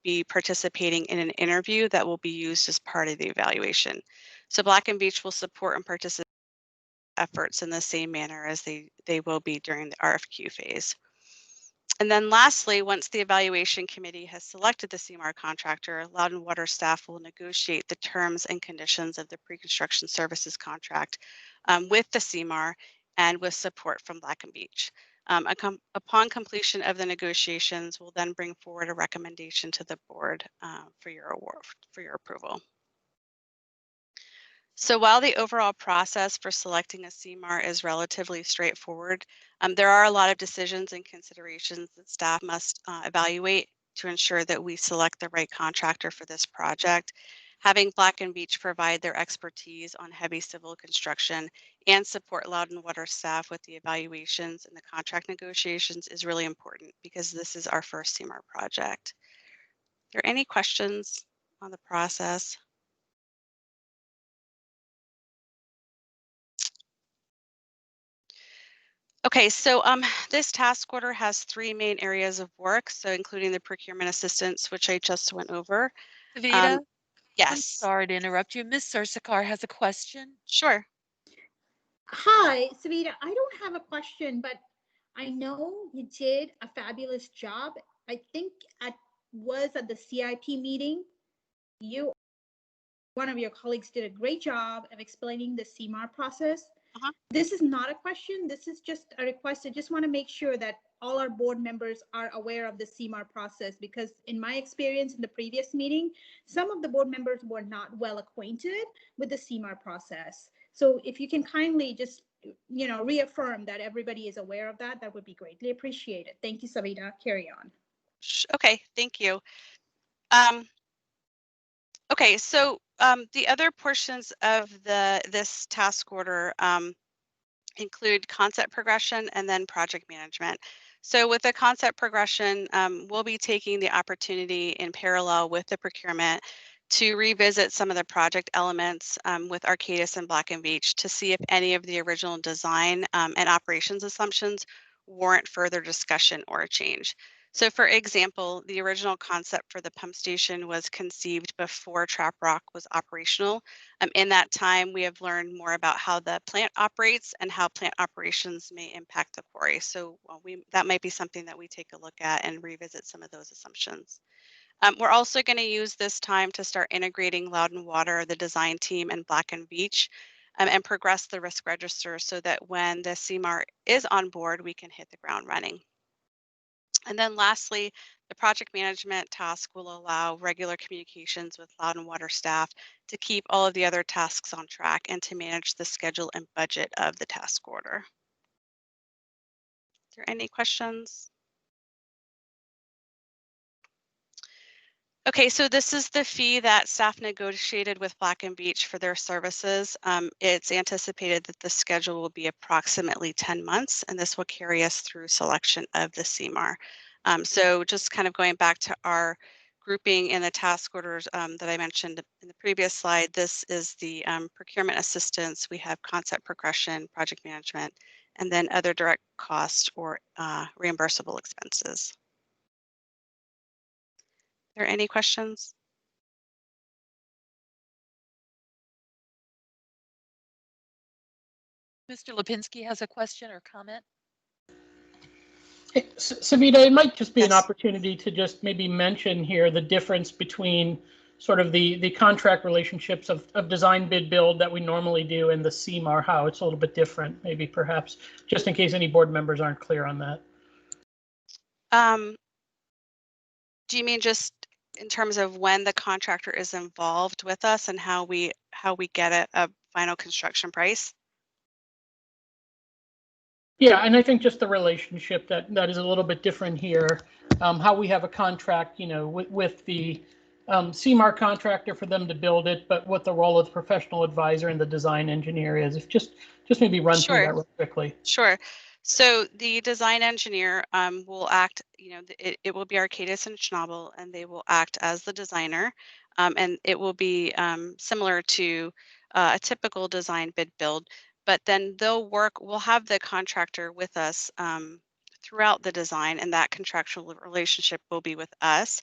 be participating in an interview that will be used as part of the evaluation. So Black & Veatch will support and participate efforts in the same manner as they will be during the RFQ phase. And then lastly, once the evaluation committee has selected the CMAR contractor, Loudon Water staff will negotiate the terms and conditions of the pre-construction services contract with the CMAR and with support from Black & Veatch. Upon completion of the negotiations, we'll then bring forward a recommendation to the board for your approval. So while the overall process for selecting a CMAR is relatively straightforward, there are a lot of decisions and considerations that staff must evaluate to ensure that we select the right contractor for this project. having Black & Veatch provide their expertise on heavy civil construction and support Loudon Water staff with the evaluations and the contract negotiations is really important because this is our first CMAR project. Are there any questions on the process? Okay, so this task order has 3 main areas of work, so including the procurement assistance, which I just went over. Savita, I'm Yes, sorry to interrupt you. Ms. Sursakar has a question. sure. Hi, Savita. I don't have a question, but I know you did a fabulous job. I think at the CIP meeting, one of your colleagues did a great job of explaining the CMAR process. This is not a question. This is just a request. I just want to make sure that all our board members are aware of the CMAR process, because in my experience in the previous meeting, some of the board members were not well acquainted with the CMAR process. So if you can kindly just, reaffirm that everybody is aware of that, that would be greatly appreciated. Thank you, Savita. Carry on. Okay, thank you. Okay, so the other portions of this task order include concept progression and then project management. So with the concept progression, we'll be taking the opportunity in parallel with the procurement to revisit some of the project elements with Arcadis and Black & Veatch to see if any of the original design and operations assumptions warrant further discussion or change. So for example, the original concept for the pump station was conceived before Trap Rock was operational. In that time, we have learned more about how the plant operates and how plant operations may impact the quarry. So that might be something that we take a look at and revisit some of those assumptions. We're also going to use this time to start integrating Loudon Water, the design team, and Black & Veatch, and progress the risk register so that when the CMAR is on board, we can hit the ground running. And then lastly, the project management task will allow regular communications with Loudon Water staff to keep all of the other tasks on track and to manage the schedule and budget of the task order. Is there any questions? Okay, so this is the fee that staff negotiated with Black & Veatch for their services. It's anticipated that the schedule will be approximately 10 months, and this will carry us through selection of the CMAR. So just kind of going back to our grouping in the task orders that I mentioned in the previous slide, this is the procurement assistance. We have concept progression, project management, and then other direct cost or reimbursable expenses. Are there any questions? Mr. Lipinski has a question or comment. Hey, Savita, it might just be an Yes. opportunity to just maybe mention here the difference between sort of the contract relationships of design bid build that we normally do and the CMAR, how it's a little bit different, maybe perhaps, just in case any board members aren't clear on that. Do you mean just in terms of when the contractor is involved with us and how we get a final construction price? Yeah, and I think just the relationship that is a little bit different here. How we have a contract, with the CMAR contractor for them to build it, but what the role of the professional advisor and the design engineer is. If just maybe run through that real quickly. Sure. So the design engineer will act, it will be Arcadis and Schnabel, and they will act as the designer. And it will be similar to a typical design bid build, but then we'll have the contractor with us throughout the design, and that contractual relationship will be with us.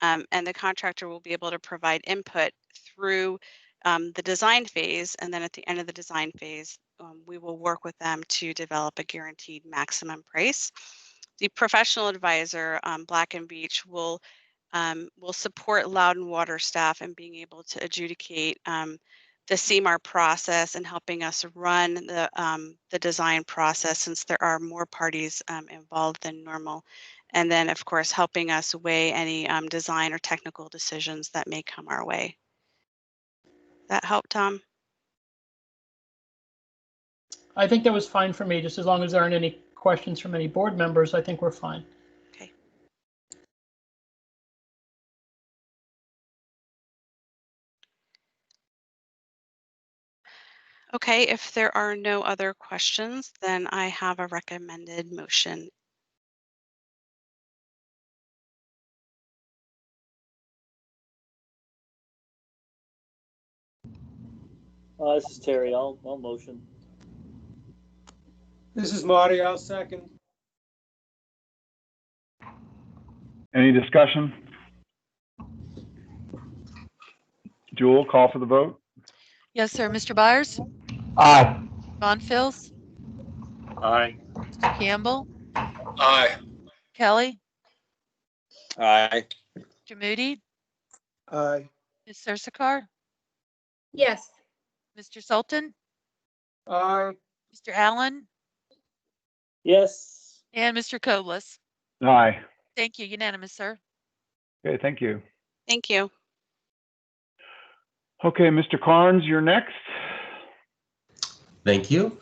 And the contractor will be able to provide input through the design phase, and then at the end of the design phase, we will work with them to develop a guaranteed maximum price. The professional advisor, Black & Veatch, will support Loudon Water staff in being able to adjudicate the CMAR process and helping us run the design process, since there are more parties involved than normal. And then, of course, helping us weigh any design or technical decisions that may come our way. That help, Tom? I think that was fine for me, just as long as there aren't any questions from any board members, I think we're fine. Okay. Okay, if there are no other questions, then I have a recommended motion. This is Terry. I'll motion. This is Marty. I'll second. Any discussion? Jewel, call for the vote. Yes, sir. Mr. Byers? Aye. Bonfils? Aye. Mr. Campbell? Aye. Kelly? Aye. Mr. Moody? Aye. Ms. Sursakar? Yes. Mr. Sultan? Aye. Mr. Allen? Yes. And Mr. Koblis? Aye. Thank you. Unanimous, sir. Okay, thank you. Thank you. Okay, Mr. Carnes, you're next. Thank you.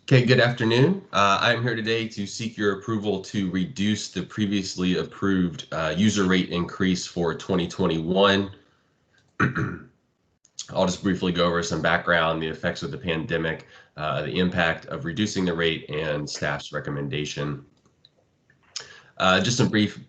Okay, good afternoon. I'm here today to seek your approval to reduce the previously approved user rate increase for 2021. I'll just briefly go over some background, the effects of the pandemic, the impact of reducing the rate, and staff's recommendation. Just some brief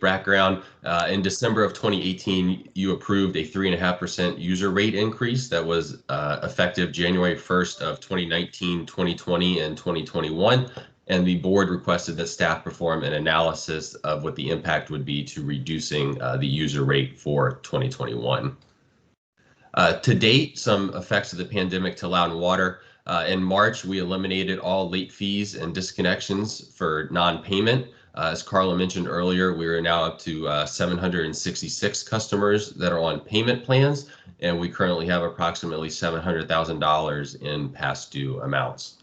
background. In December of 2018, you approved a 3.5% user rate increase that was effective January 1st of 2019, 2020, and 2021. And the board requested that staff perform an analysis of what the impact would be to reducing the user rate for 2021. To date, some effects of the pandemic to Loudon Water. In March, we eliminated all late fees and disconnections for non-payment. As Carla mentioned earlier, we are now up to 766 customers that are on payment plans, and we currently have approximately $700,000 in past due amounts.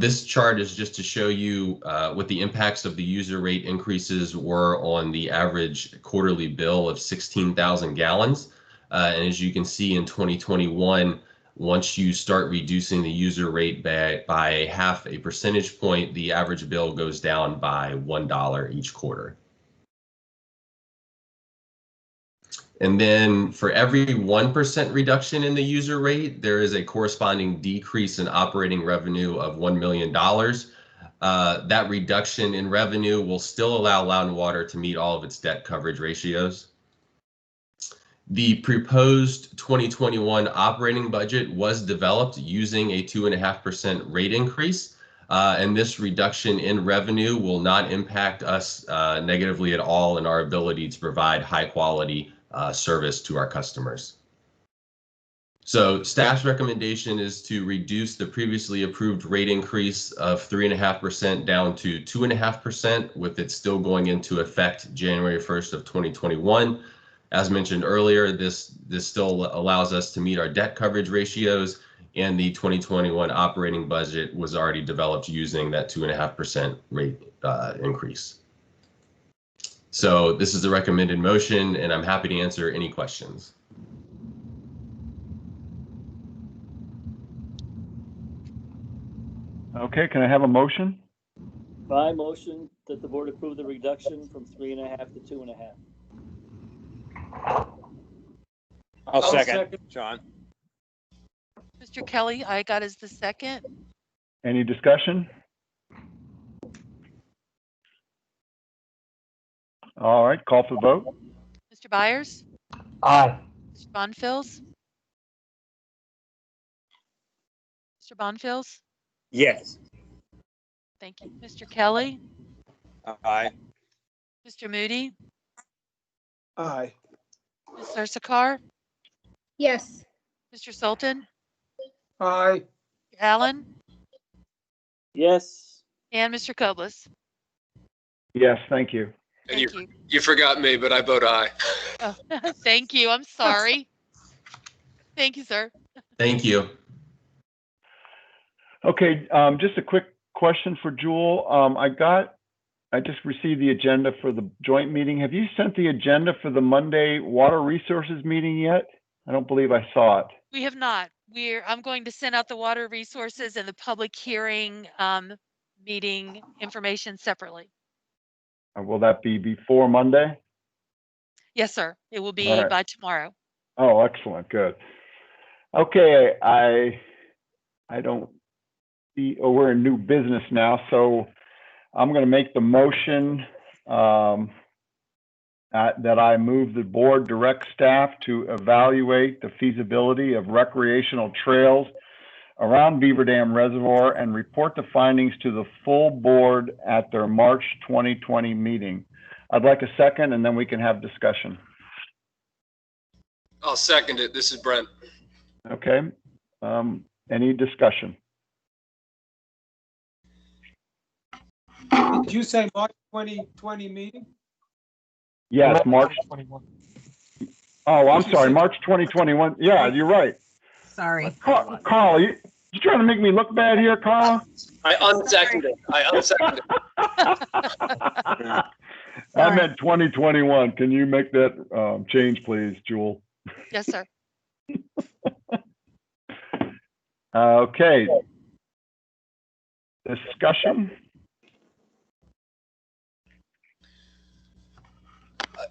This chart is just to show you what the impacts of the user rate increases were on the average quarterly bill of 16,000 gallons. And as you can see in 2021, once you start reducing the user rate by 0.5 percentage point, the average bill goes down by $1 each quarter. And then for every 1% reduction in the user rate, there is a corresponding decrease in operating revenue of $1 million. That reduction in revenue will still allow Loudon Water to meet all of its debt coverage ratios. The proposed 2021 operating budget was developed using a 2.5% rate increase, and this reduction in revenue will not impact us negatively at all in our ability to provide high quality service to our customers. So staff's recommendation is to reduce the previously approved rate increase of 3.5% down to 2.5%, with it still going into effect January 1st of 2021. As mentioned earlier, this still allows us to meet our debt coverage ratios, and the 2021 operating budget was already developed using that 2.5% rate increase. So this is the recommended motion, and I'm happy to answer any questions. Okay, can I have a motion? My motion that the board approve the reduction from 3.5 to 2.5. I'll second, John. Mr. Kelly, I got as the second. Any discussion? All right, call for the vote. Mr. Byers? Aye. Mr. Bonfils? Mr. Bonfils? Yes. Thank you. Mr. Kelly? Aye. Mr. Moody? Aye. Ms. Sursakar? Yes. Mr. Sultan? Aye. Allen? Yes. And Mr. Koblis? Yes, thank you. And Thank you. you forgot me, but I vote aye. Oh, thank you. I'm sorry. Thank you, sir. Thank you. Okay, just a quick question for Jewel. I just received the agenda for the joint meeting. Have you sent the agenda for the Monday Water Resources meeting yet? I don't believe I saw it. We have not. I'm going to send out the water resources and the public hearing meeting information separately. Will that be before Monday? Yes, sir. It will All be right. by tomorrow. Oh, excellent, good. Okay, I don't see, oh, we're in new business now, so I'm going to make the motion that I move the board direct staff to evaluate the feasibility of recreational trails around Beaver Dam Reservoir and report the findings to the full board at their March 2020 meeting. I'd like a second, and then we can have discussion. I'll second it. This is Brent. Okay. Any discussion? Did you say March 2020 meeting? Yes, March. 21. Oh, I'm sorry, March 2021. Yeah, you're right. Sorry. Carl, you trying to make me look bad here, Carl? I unseconded. I unseconded. I meant 2021. Can you make that change, please, Jewel? Yes, sir. Okay. Discussion?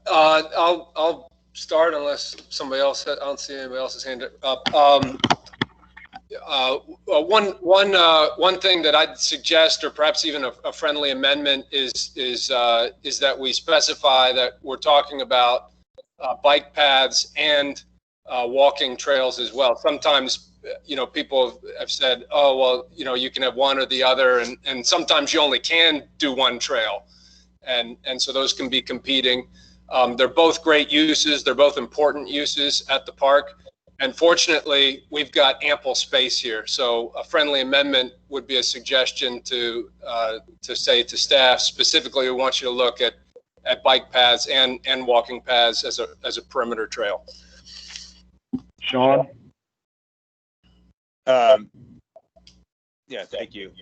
I'll start unless somebody else, I don't see anybody else's hand up. One thing that I'd suggest, or perhaps even a friendly amendment, is that we specify that we're talking about bike paths and walking trails as well. Sometimes, people have said, oh, well, you can have one or the other, and sometimes you only can do one trail. And so those can be competing. They're both great uses. They're both important uses at the park. And fortunately, we've got ample space here. So a friendly amendment would be a suggestion to say to staff, specifically, we want you to look at bike paths and walking paths as a perimeter trail. Sean? Yeah, thank you.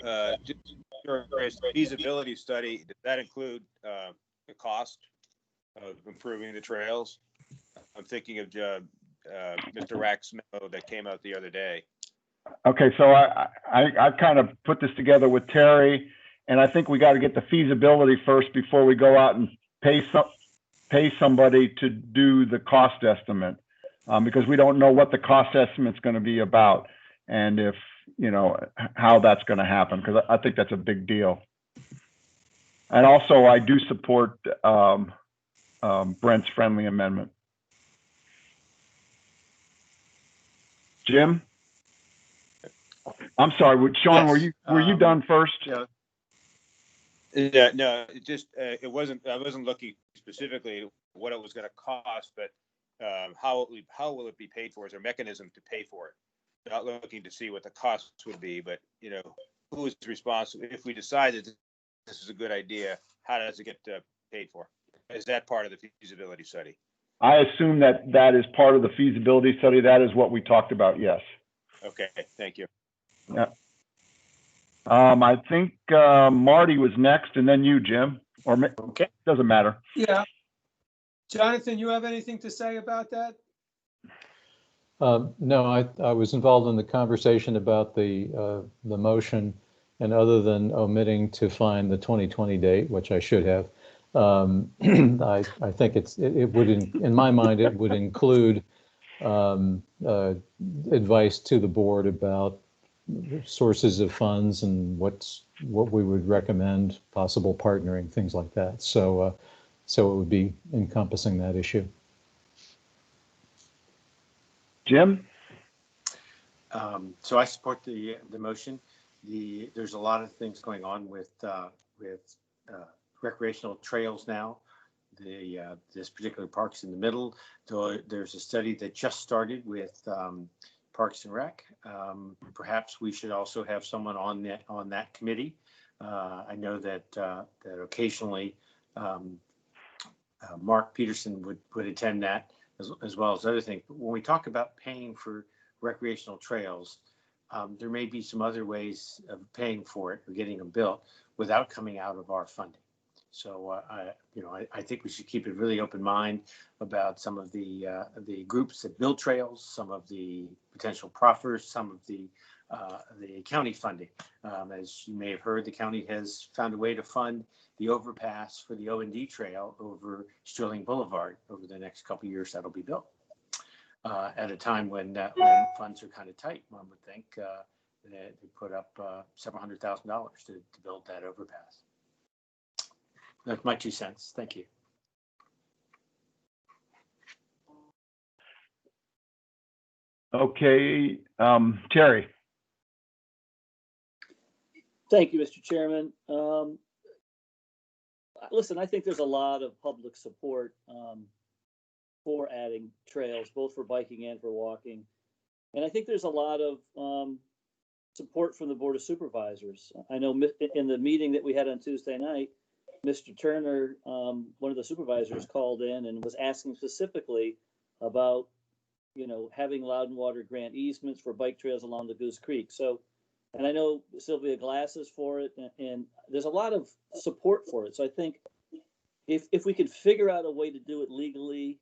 Your feasibility study, does that include the cost of improving the trails? I'm thinking of Mr. Rack's memo that came out the other day. Okay, so I kind of put this together with Terry, and I think we got to get the feasibility first before we go out and pay somebody to do the cost estimate, because we don't know what the cost estimate's going to be about, and if how that's going to happen, because I think that's a big deal. And also, I do support Brent's friendly amendment. Jim? I'm sorry, Sean, Yes. were you done first? Yeah. Yeah, no, it just I wasn't looking specifically at what it was going to cost, but how will it be paid for? Is there a mechanism to pay for it? Not looking to see what the costs would be, but who is responsible if we decide that this is a good idea? How does it get paid for? Is that part of the feasibility study? I assume that is part of the feasibility study. That is what we talked about. Yes. Okay, thank you. Yeah. I think Marty was next, and then you, Jim. Or okay, doesn't matter. Yeah. Jonathan, you have anything to say about that? No, I was involved in the conversation about the motion, and other than omitting to find the 2020 date, which I should have, I think it would, in my mind, it would include advice to the board about sources of funds and what we would recommend, possible partnering, things like that. So it would be encompassing that issue. Jim? So I support the motion. There's a lot of things going on with recreational trails now. This particular park's in the middle. There's a study that just started with Parks and Rec. Perhaps we should also have someone on that committee. I know that occasionally Mark Peterson would attend that as well as other things. But when we talk about paying for recreational trails, there may be some other ways of paying for it or getting them built without coming out of our funding. So I think we should keep a really open mind about some of the groups that build trails, some of the potential proffers, some of the the county funding. As you may have heard, the county has found a way to fund the overpass for the O&D trail over Sterling Boulevard over the next couple of years. That'll be built at a time when funds are kind of tight. One would think they put up several $100,000 to build that overpass. That's my 2 cents. Thank you. Okay, Terry. Thank you, Mr. Chairman. Listen, I think there's a lot of public support for adding trails, both for biking and for walking. And I think there's a lot of support from the Board of Supervisors. I know in the meeting that we had on Tuesday night, Mr. Turner, one of the supervisors, called in and was asking specifically about, having Loudon Water grant easements for bike trails along the Goose Creek. So, and I know Sylvia Glass is for it, and there's a lot of support for it. So I think if we could figure out a way to do it legally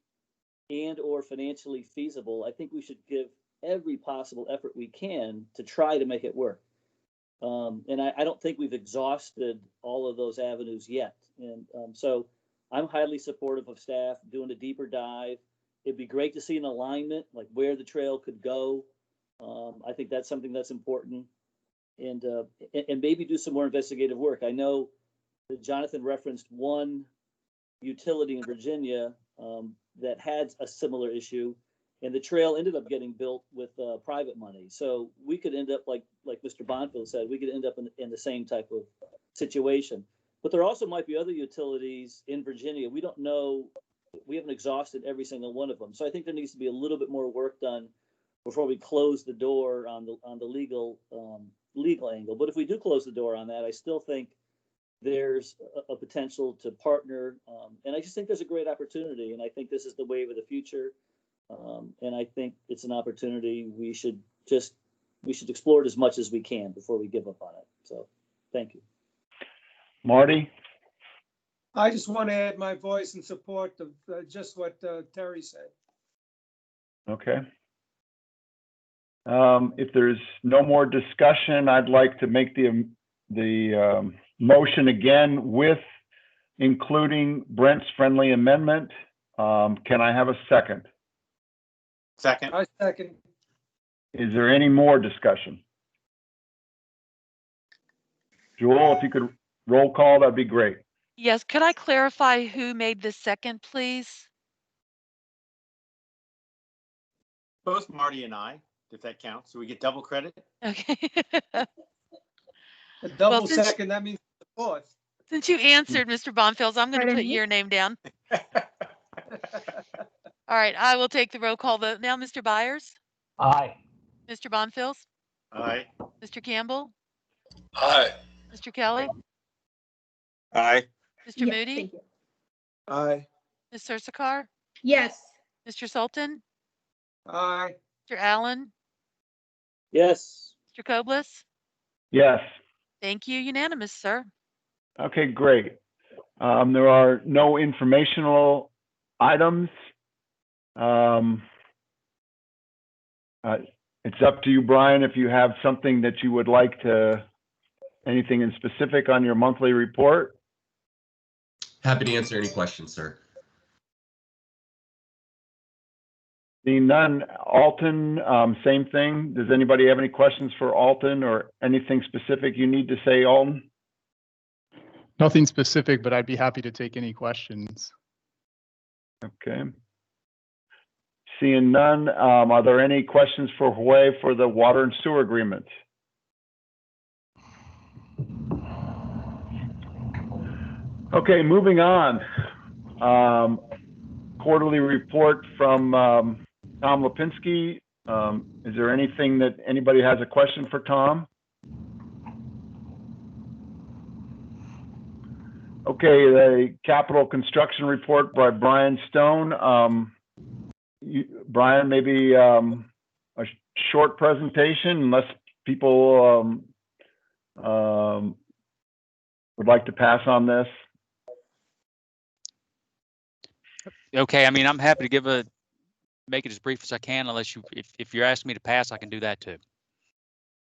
and or financially feasible, I think we should give every possible effort we can to try to make it work. And I don't think we've exhausted all of those avenues yet. And so I'm highly supportive of staff doing a deeper dive. It'd be great to see an alignment, like where the trail could go. I think that's something that's important. And maybe do some more investigative work. I know that Jonathan referenced one utility in Virginia that had a similar issue, and the trail ended up getting built with private money. So we could end up like Mr. Bonfield said, we could end up in the same type of situation. But there also might be other utilities in Virginia. We don't know. We haven't exhausted every single one of them. So I think there needs to be a little bit more work done before we close the door on the legal angle. But if we do close the door on that, I still think there's a potential to partner. And I just think there's a great opportunity. And I think this is the wave of the future. And I think it's an opportunity we should explore it as much as we can before we give up on it. So thank you. Marty? I just want to add my voice in support of just what Terry said. Okay. If there's no more discussion, I'd like to make the motion again with including Brent's friendly amendment. Can I have a second? Second. I second. Is there any more discussion? Joel, if you could roll call, that'd be great. Yes, could I clarify who made the second, please? Both Marty and I, if that counts. So we get double credit. Okay. A double Well, second, that means the fourth. Since you answered, Mr. Bonfield, I'm going to put your name down. All right, I will take the roll call vote now. Mr. Byers? Aye. Mr. Bonfield? Aye. Mr. Campbell? Aye. Mr. Kelly? Aye. Mr. Moody? Thank you. Aye. Ms. Sursakar? Yes. Mr. Sultan? Aye. Mr. Allen? Yes. Mr. Koblis? Yes. Thank you. Unanimous, sir. Okay, great. There are no informational items. It's up to you, Brian, if you have something that you would like to, anything in specific on your monthly report. Happy to answer any questions, sir. Seeing none. Alton, same thing. Does anybody have any questions for Alton or anything specific you need to say, Alton? Nothing specific, but I'd be happy to take any questions. Okay. Seeing none, are there any questions for Hue for the water and sewer agreement? Okay, moving on. Quarterly report from Tom Lipinski. Is there anything that anybody has a question for Tom? Okay, the capital construction report by Brian Stone. Brian, maybe a short presentation, unless people would like to pass on this. Okay, I mean, I'm happy to make it as brief as I can, unless if you're asking me to pass, I can do that too.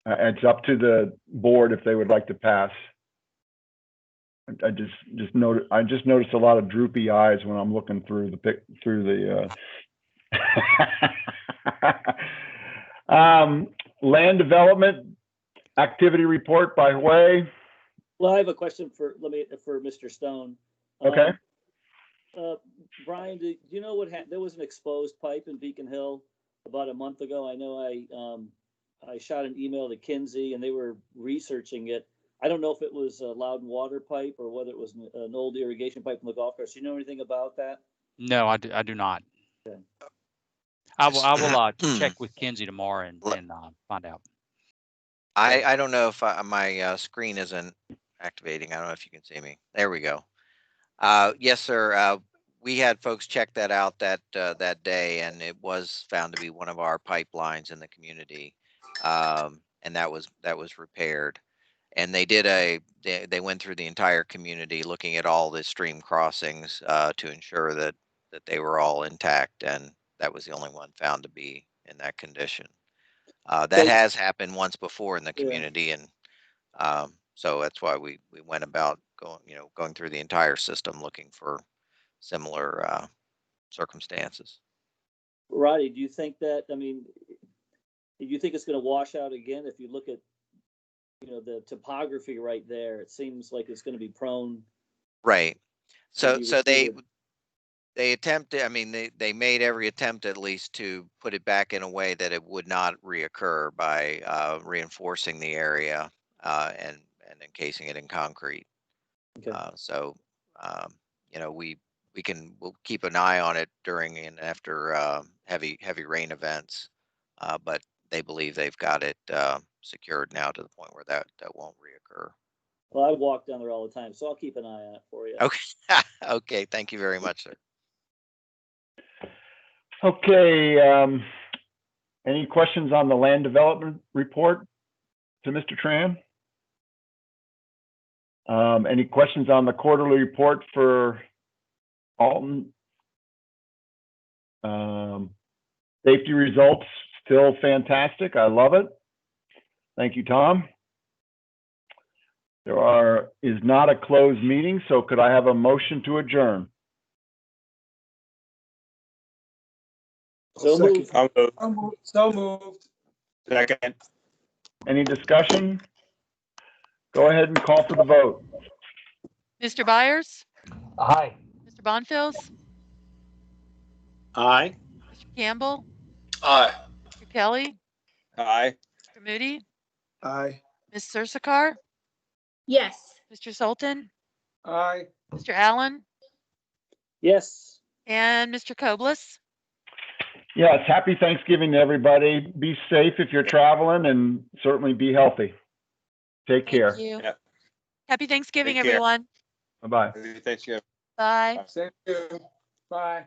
It's up to the board if they would like to pass. I just noticed a lot of droopy eyes when I'm looking through the land development activity report by Hue. Well, I have a question for Mr. Stone. Okay. Brian, do you know what happened? There was an exposed pipe in Beacon Hill about a month ago. I know I shot an email to Kinsey and they were researching it. I don't know if it was a Loudon water pipe or whether it was an old irrigation pipe from the golf course. Do you know anything about that? No, I do not. Okay. I will check with Kinsey tomorrow and find out. I don't know if my screen isn't activating. I don't know if you can see me. There we go. Yes, sir. We had folks check that out that day, and it was found to be one of our pipelines in the community, and that was repaired. And they went through the entire community looking at all the stream crossings to ensure that they were all intact, and that was the only one found to be in that condition. That has happened once before in the community, and so that's why we went about going through the entire system looking for similar circumstances. Roddy, do you think that? I mean, do you think it's going to wash out again? If you look at the topography right there, it seems like it's going to be prone. Right. So they attempted. I mean, they made every attempt at least to put it back in a way that it would not reoccur by reinforcing the area and encasing it in concrete. Okay. We'll keep an eye on it during and after heavy rain events, but they believe they've got it secured now to the point where that won't reoccur. Well, I walk down there all the time, so I'll keep an eye on it for you. Okay. Okay. Thank you very much, sir. Okay. Any questions on the land development report to Mr. Tran? Any questions on the quarterly report for Alton? Safety results still fantastic. I love it. Thank you, Tom. There is not a closed meeting, so could I have a motion to adjourn? So moved. So moved. Second. Any discussion? Go ahead and call for the vote. Mr. Byers? Aye. Mr. Bonfils? Aye. Mr. Campbell? Aye. Mr. Kelly? Aye. Mr. Moody? Aye. Ms. Sursakar? Yes. Mr. Sultan? Aye. Mr. Allen? Yes. And Mr. Koblis? Yes, happy Thanksgiving to everybody. Be safe if you're traveling and certainly be healthy. Take care. Thank you. Yep. Happy Thanksgiving, Take care. everyone. Bye-bye. Happy Thanksgiving. Bye. Thank you. Bye.